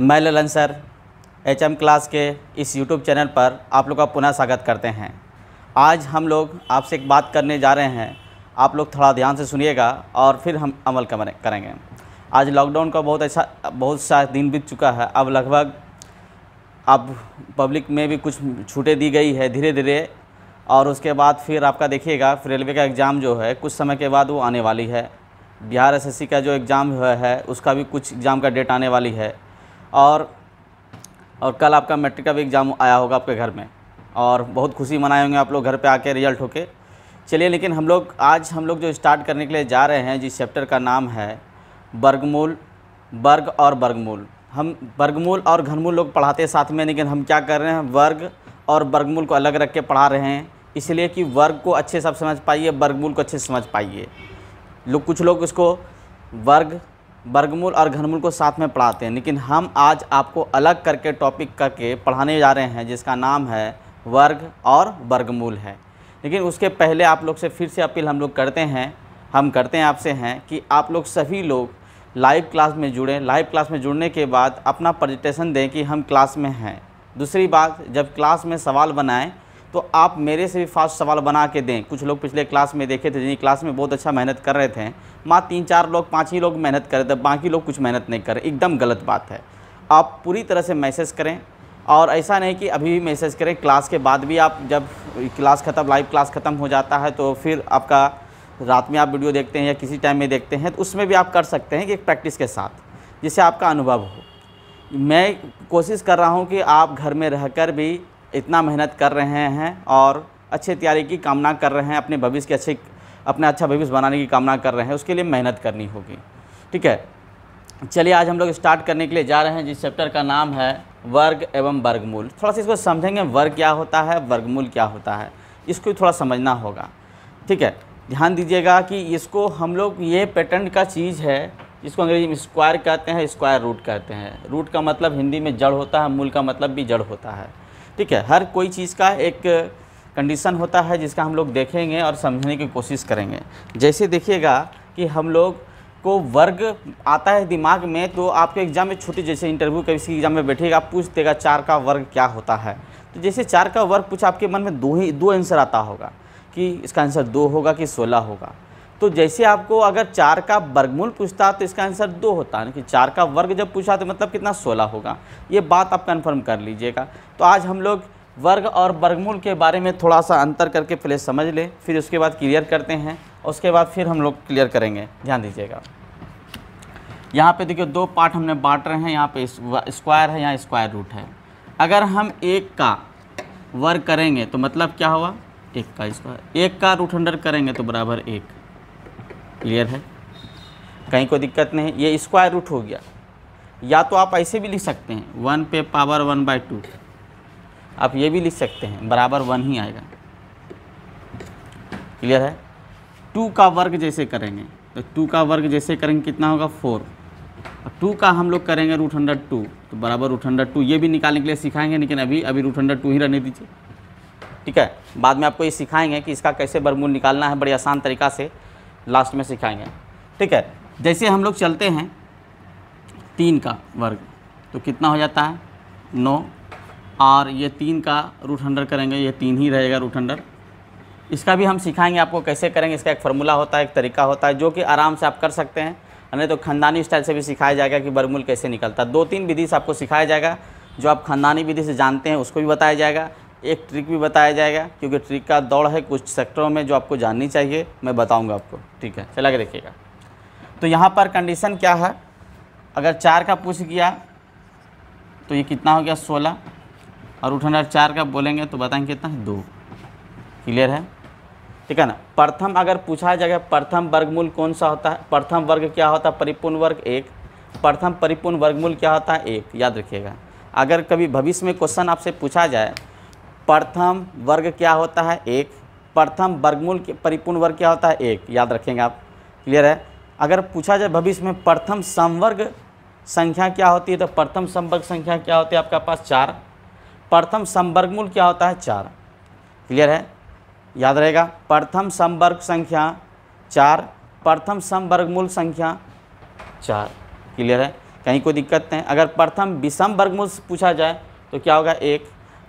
मैं Lalan sir HM class के इस YouTube चैनल पर आप लोग का पुनः स्वागत करते हैं। आज हम लोग आपसे एक बात करने जा रहे हैं, आप लोग थोड़ा ध्यान से सुनिएगा और फिर हम अमल करेंगे। आज लॉकडाउन का बहुत सा दिन बीत चुका है। अब लगभग अब पब्लिक में भी कुछ छूटें दी गई है धीरे धीरे, और उसके बाद फिर आपका देखिएगा रेलवे का एग्ज़ाम जो है कुछ समय के बाद वो आने वाली है। बिहार SSC का जो एग्ज़ाम है उसका भी कुछ एग्ज़ाम का डेट आने वाली है, और कल आपका मैट्रिक का भी एग्ज़ाम आया होगा आपके घर में, और बहुत खुशी मनाए होंगे आप लोग घर पे आके रिजल्ट होके। चलिए, लेकिन आज हम लोग जो स्टार्ट करने के लिए जा रहे हैं, जिस चैप्टर का नाम है वर्गमूल, वर्ग और वर्गमूल। हम वर्गमूल और घनमूल लोग पढ़ाते हैं साथ में, लेकिन हम क्या कर रहे हैं, वर्ग और वर्गमूल को अलग रख के पढ़ा रहे हैं, इसलिए कि वर्ग को अच्छे से आप समझ पाइए, वर्गमूल को अच्छे से समझ पाइए। कुछ लोग इसको वर्गमूल और घनमूल को साथ में पढ़ाते हैं, लेकिन हम आज आपको अलग करके टॉपिक करके पढ़ाने जा रहे हैं, जिसका नाम है वर्ग और वर्गमूल है। लेकिन उसके पहले आप लोग से फिर से अपील हम लोग करते हैं आपसे हैं कि आप लोग सभी लोग लाइव क्लास में जुड़ें। लाइव क्लास में जुड़ने के बाद अपना प्रेजेंटेशन दें कि हम क्लास में हैं। दूसरी बात, जब क्लास में सवाल बनाएं तो आप मेरे से भी फास्ट सवाल बना के दें। कुछ लोग पिछले क्लास में देखे थे, जिन क्लास में बहुत अच्छा मेहनत कर रहे थे, मात्र 3-4 लोग 5 ही लोग मेहनत कर रहे थे, बाकी लोग कुछ मेहनत नहीं कर रहे। एकदम गलत बात है। आप पूरी तरह से मैसेज करें, और ऐसा नहीं कि अभी भी मैसेज करें, क्लास के बाद भी आप जब लाइव क्लास ख़त्म हो जाता है तो फिर आपका रात में आप वीडियो देखते हैं या किसी टाइम में देखते हैं, तो उसमें भी आप कर सकते हैं कि एक प्रैक्टिस के साथ, जिससे आपका अनुभव हो। मैं कोशिश कर रहा हूं कि आप घर में रहकर भी इतना मेहनत कर रहे हैं और अच्छे तैयारी की कामना कर रहे हैं, अपने अच्छा भविष्य बनाने की कामना कर रहे हैं, उसके लिए मेहनत करनी होगी। ठीक है, चलिए आज हम लोग स्टार्ट करने के लिए जा रहे हैं, जिस चैप्टर का नाम है वर्ग एवं वर्गमूल। थोड़ा सा इसको समझेंगे, वर्ग क्या होता है, वर्गमूल क्या होता है, इसको थोड़ा समझना होगा। ठीक है, ध्यान दीजिएगा कि इसको हम लोग, ये पैटर्न का चीज़ है, जिसको अंग्रेजी में स्क्वायर कहते हैं, स्क्वायर रूट कहते हैं। रूट का मतलब हिंदी में जड़ होता है, मूल का मतलब भी जड़ होता है। ठीक है, हर कोई चीज़ का एक कंडीशन होता है, जिसका हम लोग देखेंगे और समझने की कोशिश करेंगे। जैसे देखिएगा कि हम लोग को वर्ग आता है दिमाग में, तो आपके एग्ज़ाम में छोटी, जैसे इंटरव्यू का किसी एग्ज़ाम में बैठेगा, आप पूछ देगा 4 का वर्ग क्या होता है। तो जैसे 4 का वर्ग पूछा, आपके मन में दो आंसर आता होगा कि इसका आंसर 2 होगा कि 16 होगा। तो जैसे आपको अगर 4 का वर्गमूल पूछता तो इसका आंसर 2 होता है, कि 4 का वर्ग जब पूछा तो मतलब कितना 16 होगा। ये बात आप कंफर्म कर लीजिएगा। तो आज हम लोग वर्ग और वर्गमूल के बारे में थोड़ा सा अंतर करके पहले समझ लें, फिर उसके बाद क्लियर करते हैं, और उसके बाद फिर हम लोग क्लियर करेंगे। ध्यान दीजिएगा, यहाँ पे देखिए 2 पार्ट हमने बांट रहे हैं। यहाँ पे स्क्वायर है, यहाँ स्क्वायर रूट है। अगर हम 1 का वर्ग करेंगे तो मतलब क्या हुआ, 1 का स्क्वायर। 1 का रूट अंडर करेंगे तो बराबर 1। क्लियर है, कहीं कोई दिक्कत नहीं। ये स्क्वायर रूट हो गया। या तो आप ऐसे भी लिख सकते हैं 1 पे पावर 1/2, आप ये भी लिख सकते हैं, बराबर 1 ही आएगा। क्लियर है। 2 का वर्ग जैसे करेंगे तो 2 का वर्ग जैसे करेंगे कितना होगा 4, और 2 का हम लोग करेंगे रूट अंडर 2 तो बराबर रूट अंडर 2। ये भी निकालने के लिए सिखाएंगे, लेकिन अभी रूट अंडर 2 ही रहने दीजिए। ठीक है, बाद में आपको ये सिखाएंगे कि इसका कैसे वर्गमूल निकालना है, बड़ी आसान तरीक़ा से लास्ट में सिखाएंगे। ठीक है, जैसे हम लोग चलते हैं 3 का वर्ग तो कितना हो जाता है 9, और ये 3 का रूट अंडर करेंगे, ये 3 ही रहेगा रूट अंडर। इसका भी हम सिखाएंगे आपको कैसे करेंगे। इसका एक फार्मूला होता है, एक तरीका होता है, जो कि आराम से आप कर सकते हैं। नहीं तो खानदानी स्टाइल से भी सिखाया जाएगा कि वर्गमूल कैसे निकलता है। 2-3 विधि से आपको सिखाया जाएगा। जो आप खानदानी विधि से जानते हैं उसको भी बताया जाएगा, एक ट्रिक भी बताया जाएगा, क्योंकि ट्रिक का दौड़ है कुछ सेक्टरों में जो आपको जाननी चाहिए, मैं बताऊंगा आपको। ठीक है, चला के देखिएगा। तो यहाँ पर कंडीशन क्या है, अगर 4 का पूछ गया तो ये कितना हो गया 16, और रूट अंडर 4 का बोलेंगे तो बताएंगे कितना है 2। क्लियर है, ठीक है ना। प्रथम अगर पूछा जाएगा प्रथम वर्गमूल कौन सा होता है, प्रथम वर्ग क्या होता है, परिपूर्ण वर्ग 1। प्रथम परिपूर्ण वर्गमूल क्या होता है 1, याद रखिएगा। अगर कभी भविष्य में क्वेश्चन आपसे पूछा जाए प्रथम वर्ग क्या होता है 1, प्रथम वर्गमूल परिपूर्ण वर्ग क्या होता है 1, याद रखेंगे आप। क्लियर है। अगर पूछा जाए भविष्य में प्रथम समवर्ग संख्या क्या होती है, तो प्रथम समवर्ग संख्या क्या होती है आपका पास 4। प्रथम समवर्गमूल क्या होता है 4। क्लियर है, याद रहेगा। प्रथम समवर्ग संख्या 4, प्रथम समवर्गमूल संख्या 4। क्लियर है। कहीं कोई दिक्कत नहीं। अगर प्रथम विषम वर्गमूल पूछा जाए तो क्या होगा 1,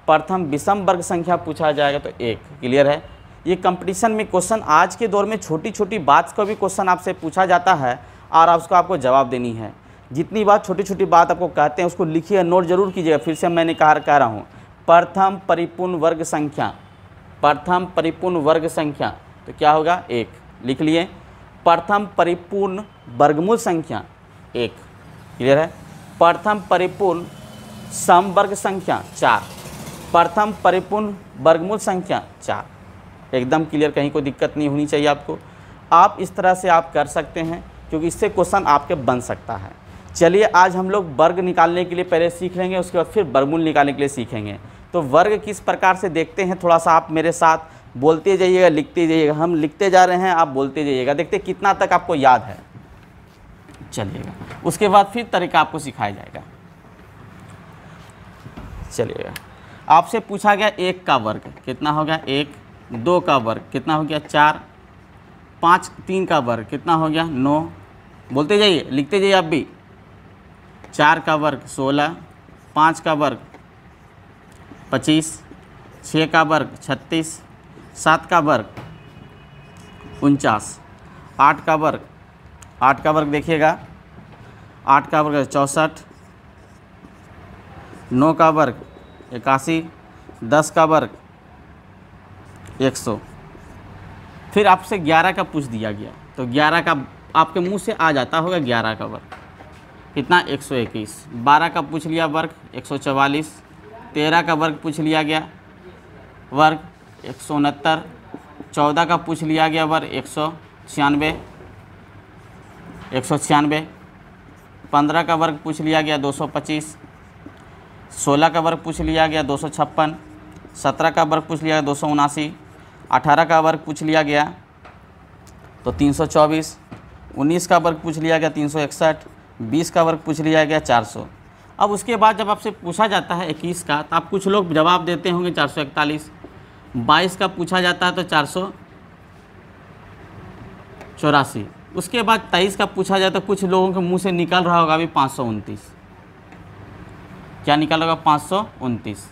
प्रथम विषम वर्ग संख्या पूछा जाएगा तो 1। क्लियर है। ये कंपटीशन में क्वेश्चन आज के दौर में छोटी छोटी बात का भी क्वेश्चन आपसे पूछा जाता है और आपको जवाब देनी है। जितनी बात छोटी छोटी बात आपको कहते हैं उसको लिखिए, नोट जरूर कीजिएगा। फिर से मैंने कह रहा हूँ, प्रथम परिपूर्ण वर्ग संख्या, प्रथम परिपूर्ण वर्ग संख्या तो क्या होगा 1, लिख लिए। प्रथम परिपूर्ण वर्गमूल संख्या 1। क्लियर है। प्रथम परिपूर्ण समवर्ग संख्या 4, प्रथम परिपूर्ण वर्गमूल संख्या 4। एकदम क्लियर, कहीं कोई दिक्कत नहीं होनी चाहिए आपको। आप इस तरह से आप कर सकते हैं क्योंकि इससे क्वेश्चन आपके बन सकता है। चलिए आज हम लोग वर्ग निकालने के लिए पहले सीख लेंगे, उसके बाद फिर वर्गमूल निकालने के लिए सीखेंगे। तो वर्ग किस प्रकार से देखते हैं, थोड़ा सा आप मेरे साथ बोलते जाइएगा, लिखते जाइएगा। हम लिखते जा रहे हैं, आप बोलते जाइएगा, देखते कितना तक आपको याद है। चलिएगा, उसके बाद फिर तरीका आपको सिखाया जाएगा। चलिएगा, आपसे पूछा गया 1 का वर्ग कितना हो गया 1, 2 का वर्ग कितना हो गया 4, 5, 3 का वर्ग कितना हो गया 9। बोलते जाइए, लिखते जाइए आप भी। 4 का वर्ग 16, 5 का वर्ग 25, 6 का वर्ग 36, 7 का वर्ग 49, 8 का वर्ग देखिएगा 8 का वर्ग 64, 9 का वर्ग 81, 10 का वर्ग 100। फिर आपसे 11 का पूछ दिया गया तो 11 का आपके मुंह से आ जाता होगा 11 का वर्ग कितना 121। 12 का पूछ लिया वर्ग 144, 13 का वर्ग पूछ लिया गया वर्ग 169, 14 का पूछ लिया गया वर्ग 196, 15 का वर्ग पूछ लिया गया 225, 16 का वर्ग पूछ लिया गया 256, 17 का वर्ग पूछ लिया गया 279, 18 का वर्ग पूछ लिया गया तो 324, 19 का वर्ग पूछ लिया गया 361, 20 का वर्ग पूछ लिया गया 400। अब उसके बाद जब आपसे पूछा जाता है 21 का तो आप कुछ लोग जवाब देते होंगे 441, 22 का पूछा जाता है तो 484, उसके बाद 23 का पूछा जाता है तो कुछ लोगों के मुंह से निकल रहा होगा अभी 529। क्या निकल होगा 529,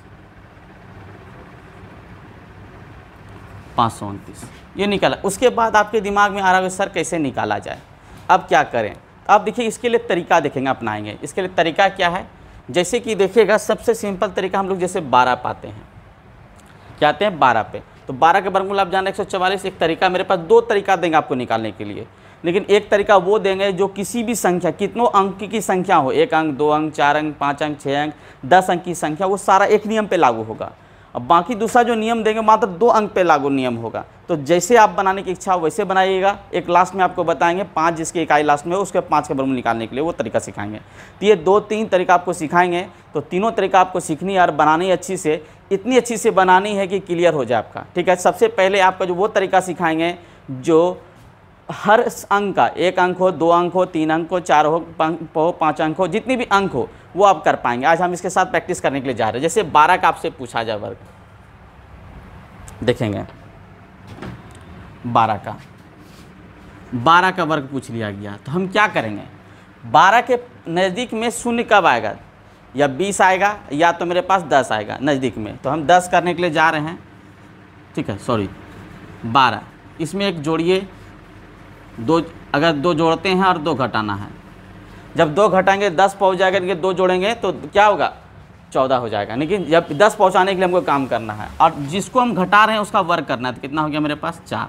529 ये निकला। उसके बाद आपके दिमाग में आ रहा है सर कैसे निकाला जाए, अब क्या करें। अब देखिए इसके लिए तरीका देखेंगे, अपनाएंगे। इसके लिए तरीका क्या है, जैसे कि देखिएगा सबसे सिंपल तरीका हम लोग जैसे 12 पाते हैं, क्या आते हैं 12 पे। तो 12 के वर्गमूल आप जान 144। एक तरीका मेरे पास 2 तरीका देंगे आपको निकालने के लिए, लेकिन एक तरीका वो देंगे जो किसी भी संख्या, कितनों अंक की संख्या हो, 1 अंक 2 अंक 4 अंक 5 अंक 6 अंक 10 अंक की संख्या, वो सारा एक नियम पे लागू होगा। अब बाकी दूसरा जो नियम देंगे मात्र 2 अंक पे लागू नियम होगा। तो जैसे आप बनाने की इच्छा हो वैसे बनाइएगा। एक लास्ट में आपको बताएंगे 5 जिसकी इकाई लास्ट में हो उसके 5 के वर्गमूल निकालने के लिए वो तरीका सिखाएंगे। तो ये 2-3 तरीका आपको सिखाएंगे। तो तीनों तरीका आपको सीखनी है और बनानी अच्छी से, इतनी अच्छी से बनानी है कि क्लियर हो जाए आपका। ठीक है, सबसे पहले आपका जो वो तरीका सिखाएंगे जो हर अंक का 1 अंक हो, 2 अंक हो, 3 अंक हो, 4 हो, 5 अंक हो, जितनी भी अंक हो वो आप कर पाएंगे। आज हम इसके साथ प्रैक्टिस करने के लिए जा रहे हैं। जैसे 12 का आपसे पूछा जाए वर्ग, देखेंगे 12 का वर्ग पूछ लिया गया तो हम क्या करेंगे, 12 के नज़दीक में शून्य कब आएगा, या 20 आएगा या तो मेरे पास 10 आएगा नज़दीक में। तो हम 10 करने के लिए जा रहे हैं। ठीक है, सॉरी 12, इसमें एक जोड़िए 2, अगर 2 जोड़ते हैं और 2 घटाना है, जब 2 घटाएंगे 10 पहुँच जाएगा, इनके 2 जोड़ेंगे तो क्या होगा 14 हो जाएगा। लेकिन जब 10 पहुँचाने के लिए हमको काम करना है और जिसको हम घटा रहे हैं उसका वर्ग करना है, तो कितना हो गया मेरे पास 4।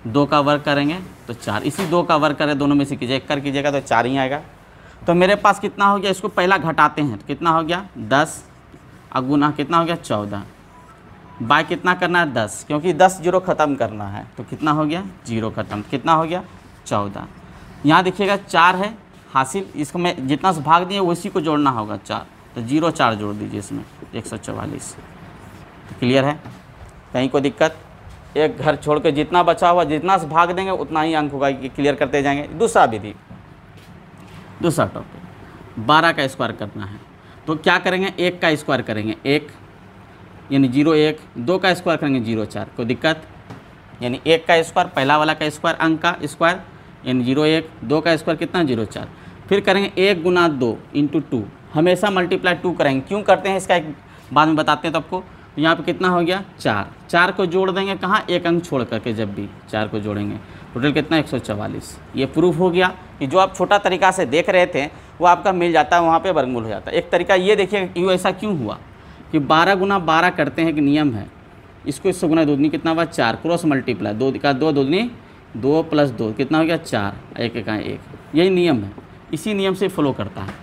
2 का वर्ग करेंगे तो 4, इसी 2 का वर्ग करें दोनों में से कीजिए, 1 कर कीजिएगा तो 4 ही आएगा। तो मेरे पास कितना हो गया, इसको पहला घटाते हैं तो कितना हो गया 10 और गुना कितना हो गया 14, बाय कितना करना है 10, क्योंकि 10 जीरो ख़त्म करना है तो कितना हो गया 0 ख़त्म, कितना हो गया 14। यहाँ देखिएगा 4 है हासिल, इसको मैं जितना से भाग दिए उसी को जोड़ना होगा 4, तो 0 4 जोड़ दीजिए इसमें 144। तो क्लियर है, कहीं कोई दिक्कत। एक घर छोड़ के जितना बचा हुआ जितना से भाग देंगे उतना ही अंक होगा, क्लियर करते जाएंगे। दूसरा विधि, दूसरा टॉपिक 12 का स्क्वायर करना है तो क्या करेंगे 1 का स्क्वायर करेंगे 1 यानी 0 1, 2 का स्क्वायर करेंगे 0 4, कोई दिक्कत। यानी 1 का स्क्वायर पहला वाला का स्क्वायर अंक का स्क्वायर यानी 0 1, 2 का स्क्वायर कितना 0 4, फिर करेंगे 1 गुना 2 इंटू 2, हमेशा मल्टीप्लाई 2 करेंगे। क्यों करते हैं इसका एक बाद में बताते हैं तो आपको। तो यहाँ पे कितना हो गया 4, 4 को जोड़ देंगे कहाँ, एक अंक छोड़ करके, जब भी 4 को जोड़ेंगे टोटल कितना 144। ये प्रूफ हो गया कि जो आप छोटा तरीका से देख रहे थे वो आपका मिल जाता है, वहाँ पे वर्गमूल हो जाता है। एक तरीका ये देखिए कि ऐसा क्यों हुआ कि 12 गुना 12 करते हैं कि नियम है, इसको इससे गुना 2 दूनी कितना हुआ 4, क्रॉस मल्टीप्लाई 2 का 2 दूनी 2 प्लस 2 कितना हो गया 4, 1 1 1, यही नियम है। इसी नियम से फॉलो करता है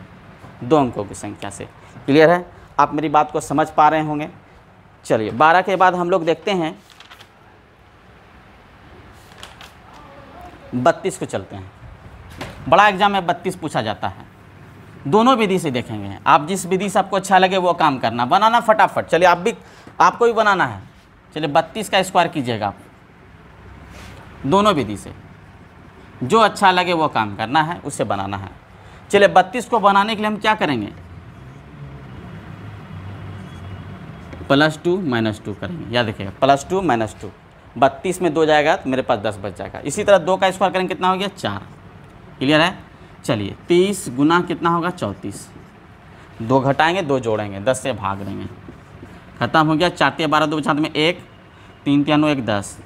2 अंकों की संख्या से। क्लियर है, आप मेरी बात को समझ पा रहे होंगे। चलिए 12 के बाद हम लोग देखते हैं 32 को चलते हैं। बड़ा एग्जाम में 32 पूछा जाता है। दोनों विधि से देखेंगे, आप जिस विधि से आपको अच्छा लगे वो काम करना, बनाना फटाफट। चलिए आपको भी बनाना है। चलिए 32 का स्क्वायर कीजिएगा आप, दोनों विधि से जो अच्छा लगे वो काम करना है, उससे बनाना है। चलिए 32 को बनाने के लिए हम क्या करेंगे, +2 -2 करेंगे। याद रखिएगा +2 -2, 32 में 2 जाएगा तो मेरे पास 10 बच जाएगा। इसी तरह 2 का स्क्वायर करेंगे कितना हो गया 4। क्लियर है। चलिए 30 गुना कितना होगा 34, 2 घटाएंगे 2 जोड़ेंगे, 10 से भाग देंगे, खत्म हो गया। 4 × 12 2 में 1, 3 × 9 1 10।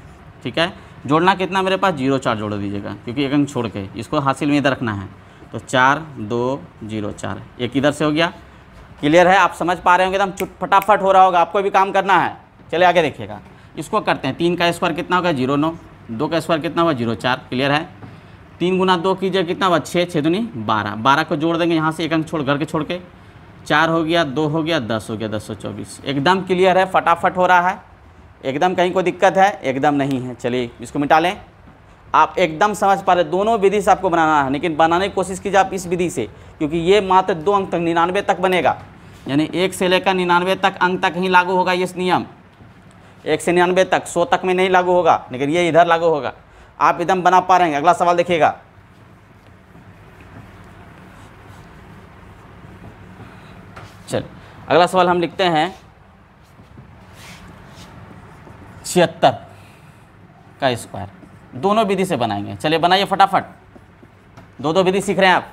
ठीक है, जोड़ना कितना मेरे पास 0 4 जोड़ दीजिएगा, क्योंकि एक अंक छोड़ के इसको हासिल में इधर रखना है। तो 4 2 0 4, एक इधर से हो गया। क्लियर है, आप समझ पा रहे होंगे, एकदम फटाफट हो रहा होगा, आपको भी काम करना है। चलिए आगे देखिएगा, इसको करते हैं। 3 का स्क्वायर कितना होगा 0 9, 2 का स्क्वायर कितना होगा 0 4। क्लियर है, 3 गुना 2 कीजिए कितना हुआ 6, 6 दूनी 12, 12 को जोड़ देंगे यहाँ से एक अंक छोड़ घर के छोड़ के, 4 हो गया 2 हो गया 10 हो गया, 1024। एकदम क्लियर है, फटाफट हो रहा है, एकदम कहीं कोई दिक्कत है एकदम नहीं है। चलिए इसको मिटा लें। आप एकदम समझ पा रहे, दोनों विधि से आपको बनाना है, लेकिन बनाने की कोशिश कीजिए आप इस विधि से, क्योंकि ये मात्र 2 अंक तक 99 तक बनेगा, यानी 1 से लेकर 99 तक अंक तक ही लागू होगा ये नियम। 1 से 99 तक 100 तक में नहीं लागू होगा, लेकिन ये इधर लागू होगा। आप एकदम बना पा रहे हैं। अगला सवाल देखिएगा, चल अगला सवाल हम लिखते हैं 76 का स्क्वायर। दोनों विधि से बनाएंगे। चलिए बनाइए फटाफट, दो विधि सीख रहे हैं आप।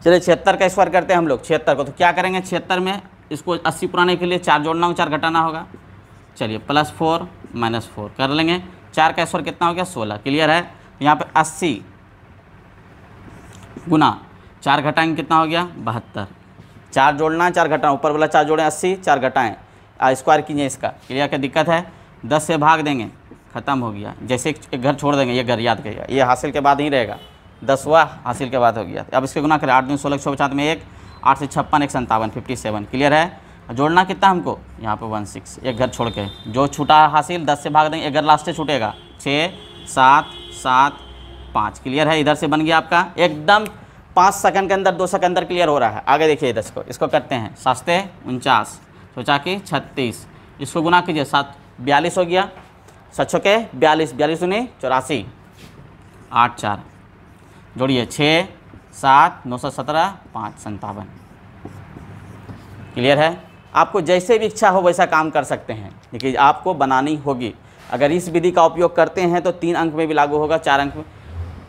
चलिए 76 का स्क्वायर करते हैं हम लोग। 76 को तो क्या करेंगे, 76 में इसको 80 पुराने के लिए 4 जोड़ना हो, 4 घटाना होगा। चलिए +4 -4 कर लेंगे। 4 का स्क्वायर कितना हो गया 16। क्लियर है, यहाँ पे 80 गुना 4 घटाएंगे कितना हो गया 72, 4 जोड़ना 4 घटाना, ऊपर वाला 4 जोड़ें 80, 4 घटाएँ, स्क्वायर कीजिए इसका। क्लियर, क्या दिक्कत है, 10 से भाग देंगे, ख़त्म हो गया। जैसे एक घर छोड़ देंगे, ये घर याद करिएगा, ये हासिल के बाद ही रहेगा, 10वां हासिल के बाद हो गया। अब इसके गुना करें, 8 दूनी 16, 150 में 1, 8 से 56 1 57 57। क्लियर है, जोड़ना कितना हमको यहाँ पे 16, एक घर छोड़ के, जो छूटा हासिल 10 से भाग देंगे, एक घर लास्ट से छूटेगा, 6 7 7 5। क्लियर है, इधर से बन गया आपका एकदम 5 सेकंड के अंदर, 2 सेकंड अंदर क्लियर हो रहा है। आगे देखिए इधर इसको करते हैं। 7 49, सोचा कि 36, इसको गुना कीजिए 7 42 हो गया, 7 के 42, 42 दूनी 84, 8 4 जोड़िए 6 7 917 5 57। क्लियर है, आपको जैसे भी इच्छा हो वैसा काम कर सकते हैं, लेकिन आपको बनानी होगी। अगर इस विधि का उपयोग करते हैं तो 3 अंक में भी लागू होगा, 4 अंक में,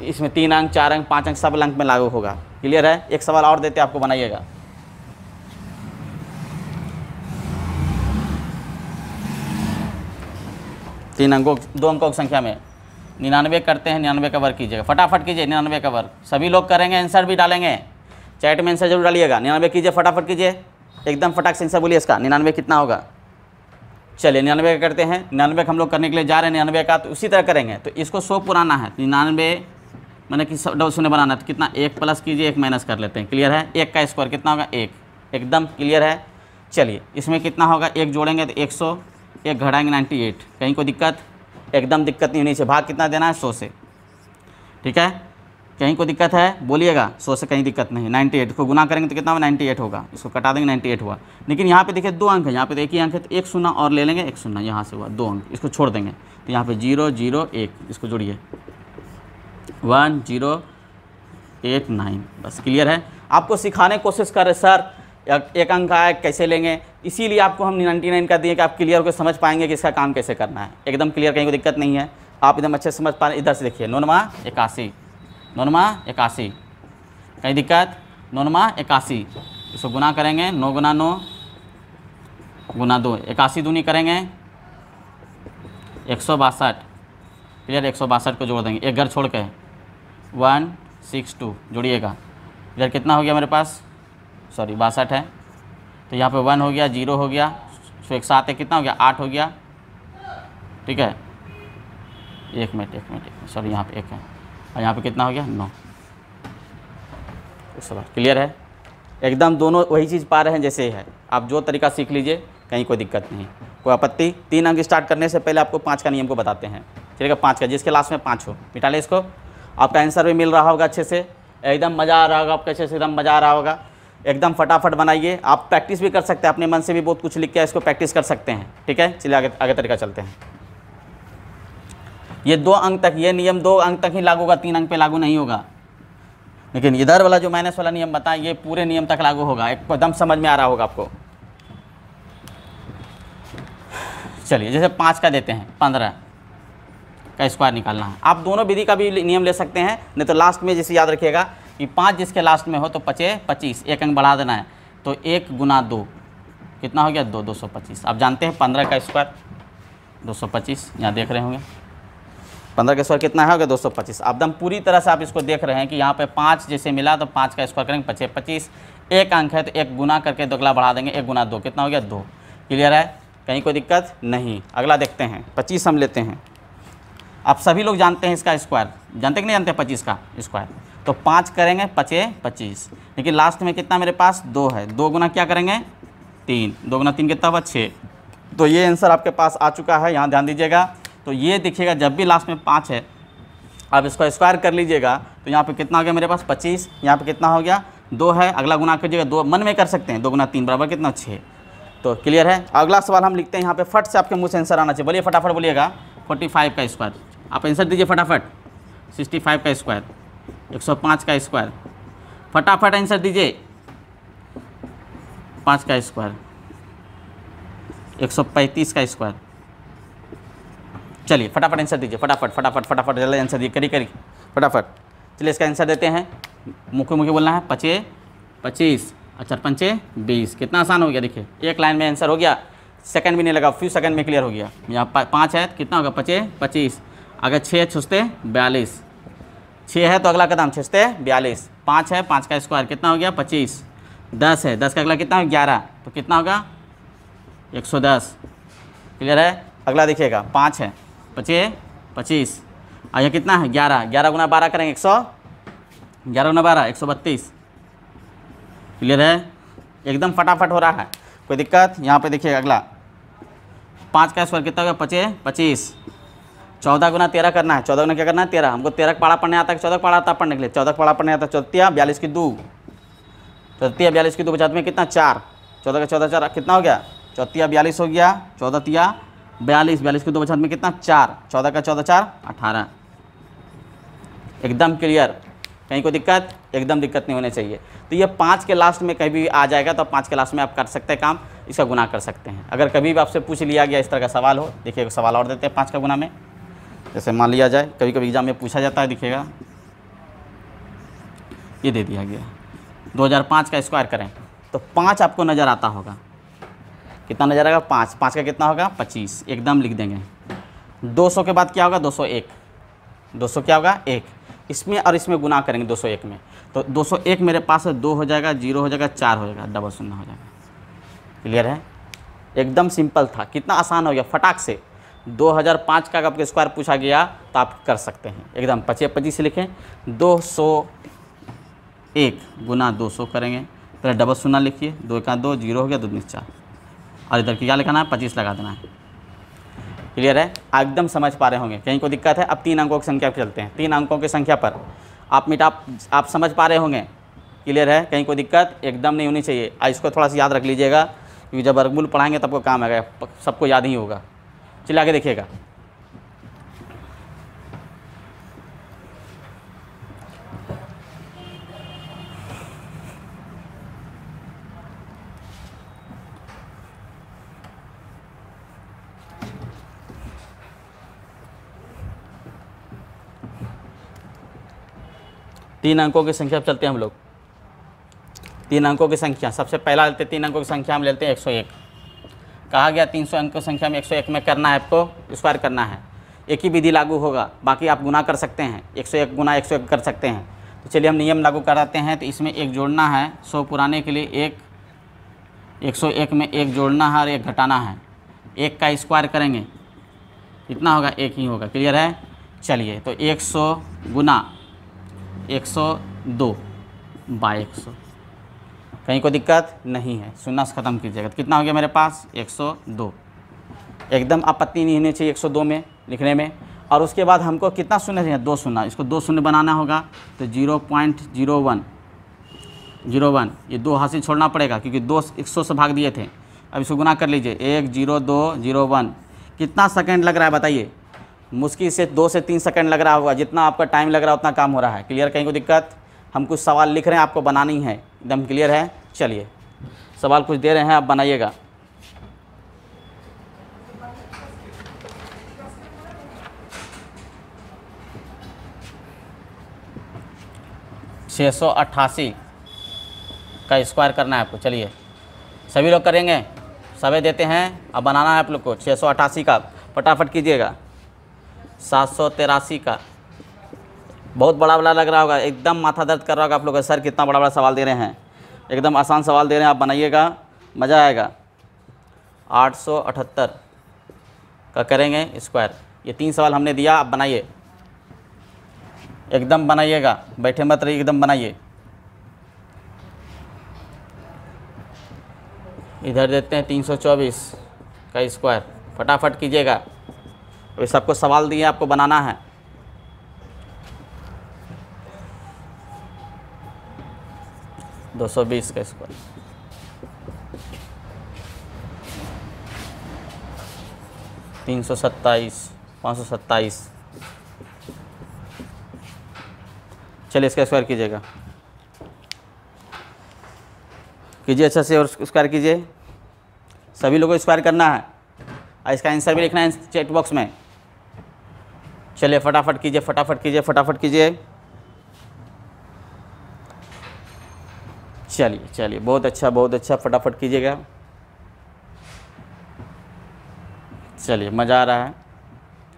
इसमें 3 अंक 4 अंक 5 अंक सब अंक में लागू होगा। क्लियर है, एक सवाल और देते आपको, बनाइएगा। तीन अंकों 2 अंकों की संख्या में 99 करते हैं, 99 का वर्ग कीजिएगा, फटाफट कीजिए 99 का वर्ग। सभी लोग करेंगे, आंसर भी डालेंगे, चैट में आंसर जरूर डालिएगा। 99 कीजिए, फटाफट कीजिए, एकदम फटाक से आंसर बोलिए इसका। 99 कितना होगा, चलिए 99 का करते हैं। 99 हम लोग करने के लिए जा रहे हैं 99 का, तो उसी तरह करेंगे। तो इसको 100 पुराना है, 99 मैंने कि डबल शून्य बनाना है, तो कितना 1 प्लस कीजिए 1 माइनस कर लेते हैं। क्लियर है, 1 का स्क्वायर कितना होगा 1, एकदम क्लियर है। चलिए इसमें कितना होगा, 1 जोड़ेंगे तो 100, 1 घटाएंगे 98, कहीं कोई दिक्कत, एकदम दिक्कत नहीं होनी चाहिए। भाग कितना देना है 100 से, ठीक है, कहीं कोई दिक्कत है बोलिएगा, 100 से कहीं दिक्कत नहीं। 98 को गुना करेंगे तो कितना होगा 98 होगा, इसको कटा देंगे 98 हुआ। लेकिन यहाँ पे देखिए 2 अंक है, यहाँ पे तो एक ही अंक है, तो 1 शून्य और ले लेंगे, 1 शून्य यहाँ से हुआ 2 अंक, इसको छोड़ देंगे। तो यहाँ पे 0 0 1, इसको जोड़िए 1089, बस। क्लियर है, आपको सिखाने की कोशिश कर रहे सर, एक अंक आया कैसे लेंगे, इसीलिए आपको हम 99 का दिए कि आप क्लियर को समझ पाएंगे कि इसका काम कैसे करना है। एकदम क्लियर, कहीं कोई दिक्कत नहीं है, आप एकदम अच्छे से समझ पा रहे। इधर से देखिए 9 81, 9 81, कहीं दिक्कत? 9 9 81, इसको गुना करेंगे 9 गुना 9 गुना 2, 81 दूनी करेंगे 162। क्लियर? 162 को जोड़ देंगे एक घर छोड़ के 162 जोड़िएगा। क्लियर? कितना हो गया मेरे पास? सॉरी 62 है, तो यहाँ पे 1 हो गया, 0 हो गया, 107 है, कितना हो गया? 8 हो गया। ठीक है, एक मिनट सॉरी, यहाँ पे 1 है और यहाँ पे कितना हो गया? 9। क्लियर है? एकदम दोनों वही चीज़ पा रहे हैं जैसे ही है। आप जो तरीका सीख लीजिए, कहीं कोई दिक्कत नहीं, कोई आपत्ति। 3 अंक स्टार्ट करने से पहले आपको 5 का नियम को बताते हैं। चलिएगा, 5 का, जिसके लास्ट में 5 हो मिटा ले इसको। आपका आंसर भी मिल रहा होगा अच्छे से, एकदम मज़ा आ रहा होगा आपको, अच्छे से एकदम मज़ा आ रहा होगा। एकदम फटाफट बनाइए। आप प्रैक्टिस भी कर सकते हैं, अपने मन से भी बहुत कुछ लिख के इसको प्रैक्टिस कर सकते हैं। ठीक है, चलिए आगे तरीका चलते हैं। ये 2 अंक तक, ये नियम 2 अंक तक ही लागू होगा, 3 अंक पे लागू नहीं होगा। लेकिन इधर वाला जो माइनस वाला नियम बताएं, ये पूरे नियम तक लागू होगा। एकदम समझ में आ रहा होगा आपको। चलिए, जैसे 5 का देते हैं, 15 का स्क्वायर निकालना है। आप दोनों विधि का भी नियम ले सकते हैं, नहीं तो लास्ट में जैसे याद रखिएगा कि 5 जिसके लास्ट में हो तो 5 25, एक अंक बढ़ा देना है, तो 1 गुना 2 कितना हो गया? 2 225। आप जानते हैं 15 का स्क्वायर 225, यहाँ देख रहे होंगे 15 का स्क्वायर कितना है? हो गया 225। एकदम पूरी तरह से आप इसको देख रहे हैं कि यहाँ पे 5 जैसे मिला तो 5 का स्क्वायर करेंगे 5 25, एक अंक है तो 1 गुना करके 2 अगला बढ़ा देंगे, 1 गुना 2 कितना हो गया? 2। क्लियर है? कहीं कोई दिक्कत नहीं। अगला देखते हैं, 25 हम लेते हैं। आप सभी लोग जानते हैं इसका स्क्वायर, जानते कि नहीं जानते? 25 का स्क्वायर तो 5 करेंगे 5 25, लेकिन लास्ट में कितना मेरे पास? 2 है, 2 गुना क्या करेंगे? 3, 2 गुना 3 कितना हुआ? 6। तो ये आंसर आपके पास आ चुका है, यहाँ ध्यान दीजिएगा। तो ये देखिएगा, जब भी लास्ट में 5 है आप इसको स्क्वायर कर लीजिएगा, तो यहाँ पे कितना हो गया मेरे पास? 25। यहाँ पे कितना हो गया? 2 है, अगला गुना कीजिएगा, 2 मन में कर सकते हैं, 2 गुना 3 बराबर कितना? 6। तो क्लियर है? अगला सवाल हम लिखते हैं, यहाँ पे फट से आपके मुँह से आंसर आना चाहिए। बोलिए फटाफट बोलिएगा। 45 का स्क्वायर, आप आंसर दीजिए फटाफट। 65 का स्क्वायर, 105 का स्क्वायर, फटाफट आंसर दीजिए। 5 का स्क्वायर, 135 का स्क्वायर। चलिए फटाफट आंसर दीजिए, फटाफट जल्दी आंसर दीजिए, करी फटाफट। चलिए इसका आंसर देते हैं, मुख्य बोलना है। 5 25 और 4 5 20। कितना आसान हो गया, देखिए एक लाइन में आंसर हो गया, सेकंड भी नहीं लगा, फ्यू सेकंड में क्लियर हो गया। यहाँ 5 है, कितना होगा? 5 25, अगर 6 छुसते 42, 6 है तो अगला कदम छुसते 42, 5 है, 5 का स्क्वायर कितना हो गया? 25, 10 है, 10 का अगला कितना है? 11, तो कितना होगा? 110। क्लियर है? अगला देखिएगा, 5 है, 5 25 और यह कितना है? 11, 11 गुना 12 करेंगे 100, 11 गुना 12 132। क्लियर है? एकदम फटाफट हो रहा है, कोई दिक्कत? यहाँ पे देखिए अगला 5 का स्क्वायर कितना हो गया? 5 25, 14 गुना 13 करना है। 14 गुना क्या करना है? 13। हमको 13 का पाड़ा पढ़ने आता है, 14 का पाड़ा आता पढ़ने के लिए। 14 का पाड़ा पढ़ने आता है, 14 42 की 2, 42 की 2 बचाते में कितना? 4, 14 का 14 4 कितना हो गया? 14 42 हो गया, 14 42, 42 की 2 बचाते में कितना? 4, 14 का 14 4 18। एकदम क्लियर, कहीं कोई दिक्कत? एकदम दिक्कत नहीं होनी चाहिए। तो ये 5 के लास्ट में कहीं भी आ जाएगा तो 5 के लास्ट में आप कर सकते हैं काम, इसका गुना कर सकते हैं। अगर कभी भी आपसे पूछ लिया गया इस तरह का सवाल हो, देखिए सवाल और देते हैं 5 का गुना में। जैसे मान लिया जाए, कभी कभी एग्जाम में पूछा जाता है, देखिएगा ये दे दिया गया 2005 का स्क्वायर करें तो 5 आपको नज़र आता होगा। कितना नज़र आएगा? 5, 5 का कितना होगा? 25, एकदम लिख देंगे। 200 के बाद क्या होगा? 201, 200 क्या होगा? 1। इसमें और इसमें गुना करेंगे 201 में, तो 201 मेरे पास 2 हो जाएगा, 0 हो जाएगा, 4 हो जाएगा, डबल शून्य हो जाएगा। क्लियर है? एकदम सिंपल था, कितना आसान हो गया फटाक से। 2005 का आपके स्क्वायर पूछा गया तो आप कर सकते हैं एकदम। 25 25 से लिखें, 201 गुना 200 करेंगे, पहले डबल शून्य लिखिए, 2 का 2, 0 हो गया, 2 2 4, और इधर क्या लिखाना है? 25 लगा देना है। क्लियर है? एकदम समझ पा रहे होंगे, कहीं कोई दिक्कत है? अब 3 अंकों की संख्या पर चलते हैं। 3 अंकों की संख्या पर आप समझ पा रहे होंगे। क्लियर है? कहीं कोई दिक्कत एकदम नहीं होनी चाहिए। इसको थोड़ा सा याद रख लीजिएगा, क्योंकि जब वर्गमूल पढ़ाएंगे तब को काम आएगा, सबको याद ही होगा। चलिए आगे देखिएगा। तीन अंकों की संख्या पर चलते हैं हम लोग। 3 अंकों की संख्या, सबसे पहला लेते 3 अंकों की संख्या हम लेते हैं 101। कहा गया 300 अंकों की संख्या में 101 में करना है, आपको स्क्वायर करना है। एक ही विधि लागू होगा, बाकी आप गुना कर सकते हैं, 101 गुना 101 कर सकते हैं। तो चलिए हम नियम लागू कराते हैं। तो इसमें एक जोड़ना है, 100 पुराने के लिए एक, 101 में एक जोड़ना है और एक घटाना है। एक का स्क्वायर करेंगे कितना होगा, एक ही होगा। क्लियर है? चलिए तो 100 गुना 102 बाई 100, कहीं कोई दिक्कत नहीं है, शून्य से ख़त्म कीजिएगा। तो कितना हो गया मेरे पास 102। एकदम आपत्ति नहीं होनी चाहिए 102 में लिखने में। और उसके बाद हमको कितना शून्य चाहिए, 2 शून्य, इसको 2 शून्य बनाना होगा। तो 0.01 ये 2 हासिल छोड़ना पड़ेगा क्योंकि 2 100 से भाग दिए थे। अब इसको गुना कर लीजिए, 10201। कितना सेकंड लग रहा है बताइए? मुश्किल से 2 से 3 सेकंड लग रहा होगा, जितना आपका टाइम लग रहा है उतना काम हो रहा है। क्लियर? कहीं को दिक्कत? हम कुछ सवाल लिख रहे हैं, आपको बनानी है, एकदम क्लियर है? चलिए सवाल कुछ दे रहे हैं, आप बनाइएगा। छः 688 का स्क्वायर करना है आपको। चलिए सभी लोग करेंगे, सभी देते हैं। अब बनाना है आप लोग को 688 का, फटाफट कीजिएगा। 783 का, बहुत बड़ा बड़ा लग रहा होगा, एकदम माथा दर्द कर रहा होगा आप लोग का, सर कितना बड़ा बड़ा सवाल दे रहे हैं। एकदम आसान सवाल दे रहे हैं, आप बनाइएगा, मज़ा आएगा। 878 का करेंगे स्क्वायर। ये 3 सवाल हमने दिया, आप बनाइए, एकदम बनाइएगा, बैठे मत रहिए, एकदम बनाइए। इधर देते हैं 324 का स्क्वायर, फटाफट कीजिएगा। ये सबको सवाल दिए, आपको बनाना है। दो 220 का स्क्वायर, 327, 527। चलिए इसका स्क्वायर कीजिएगा, कीजिए अच्छा से और स्क्वायर कीजिए। सभी लोगों को स्क्वायर करना है और इसका आंसर भी लिखना है चैट बॉक्स में। चलिए फटाफट कीजिए, फटाफट कीजिए, फटाफट कीजिए। चलिए चलिए, बहुत अच्छा, बहुत अच्छा, फटाफट कीजिएगा। चलिए मज़ा आ रहा है,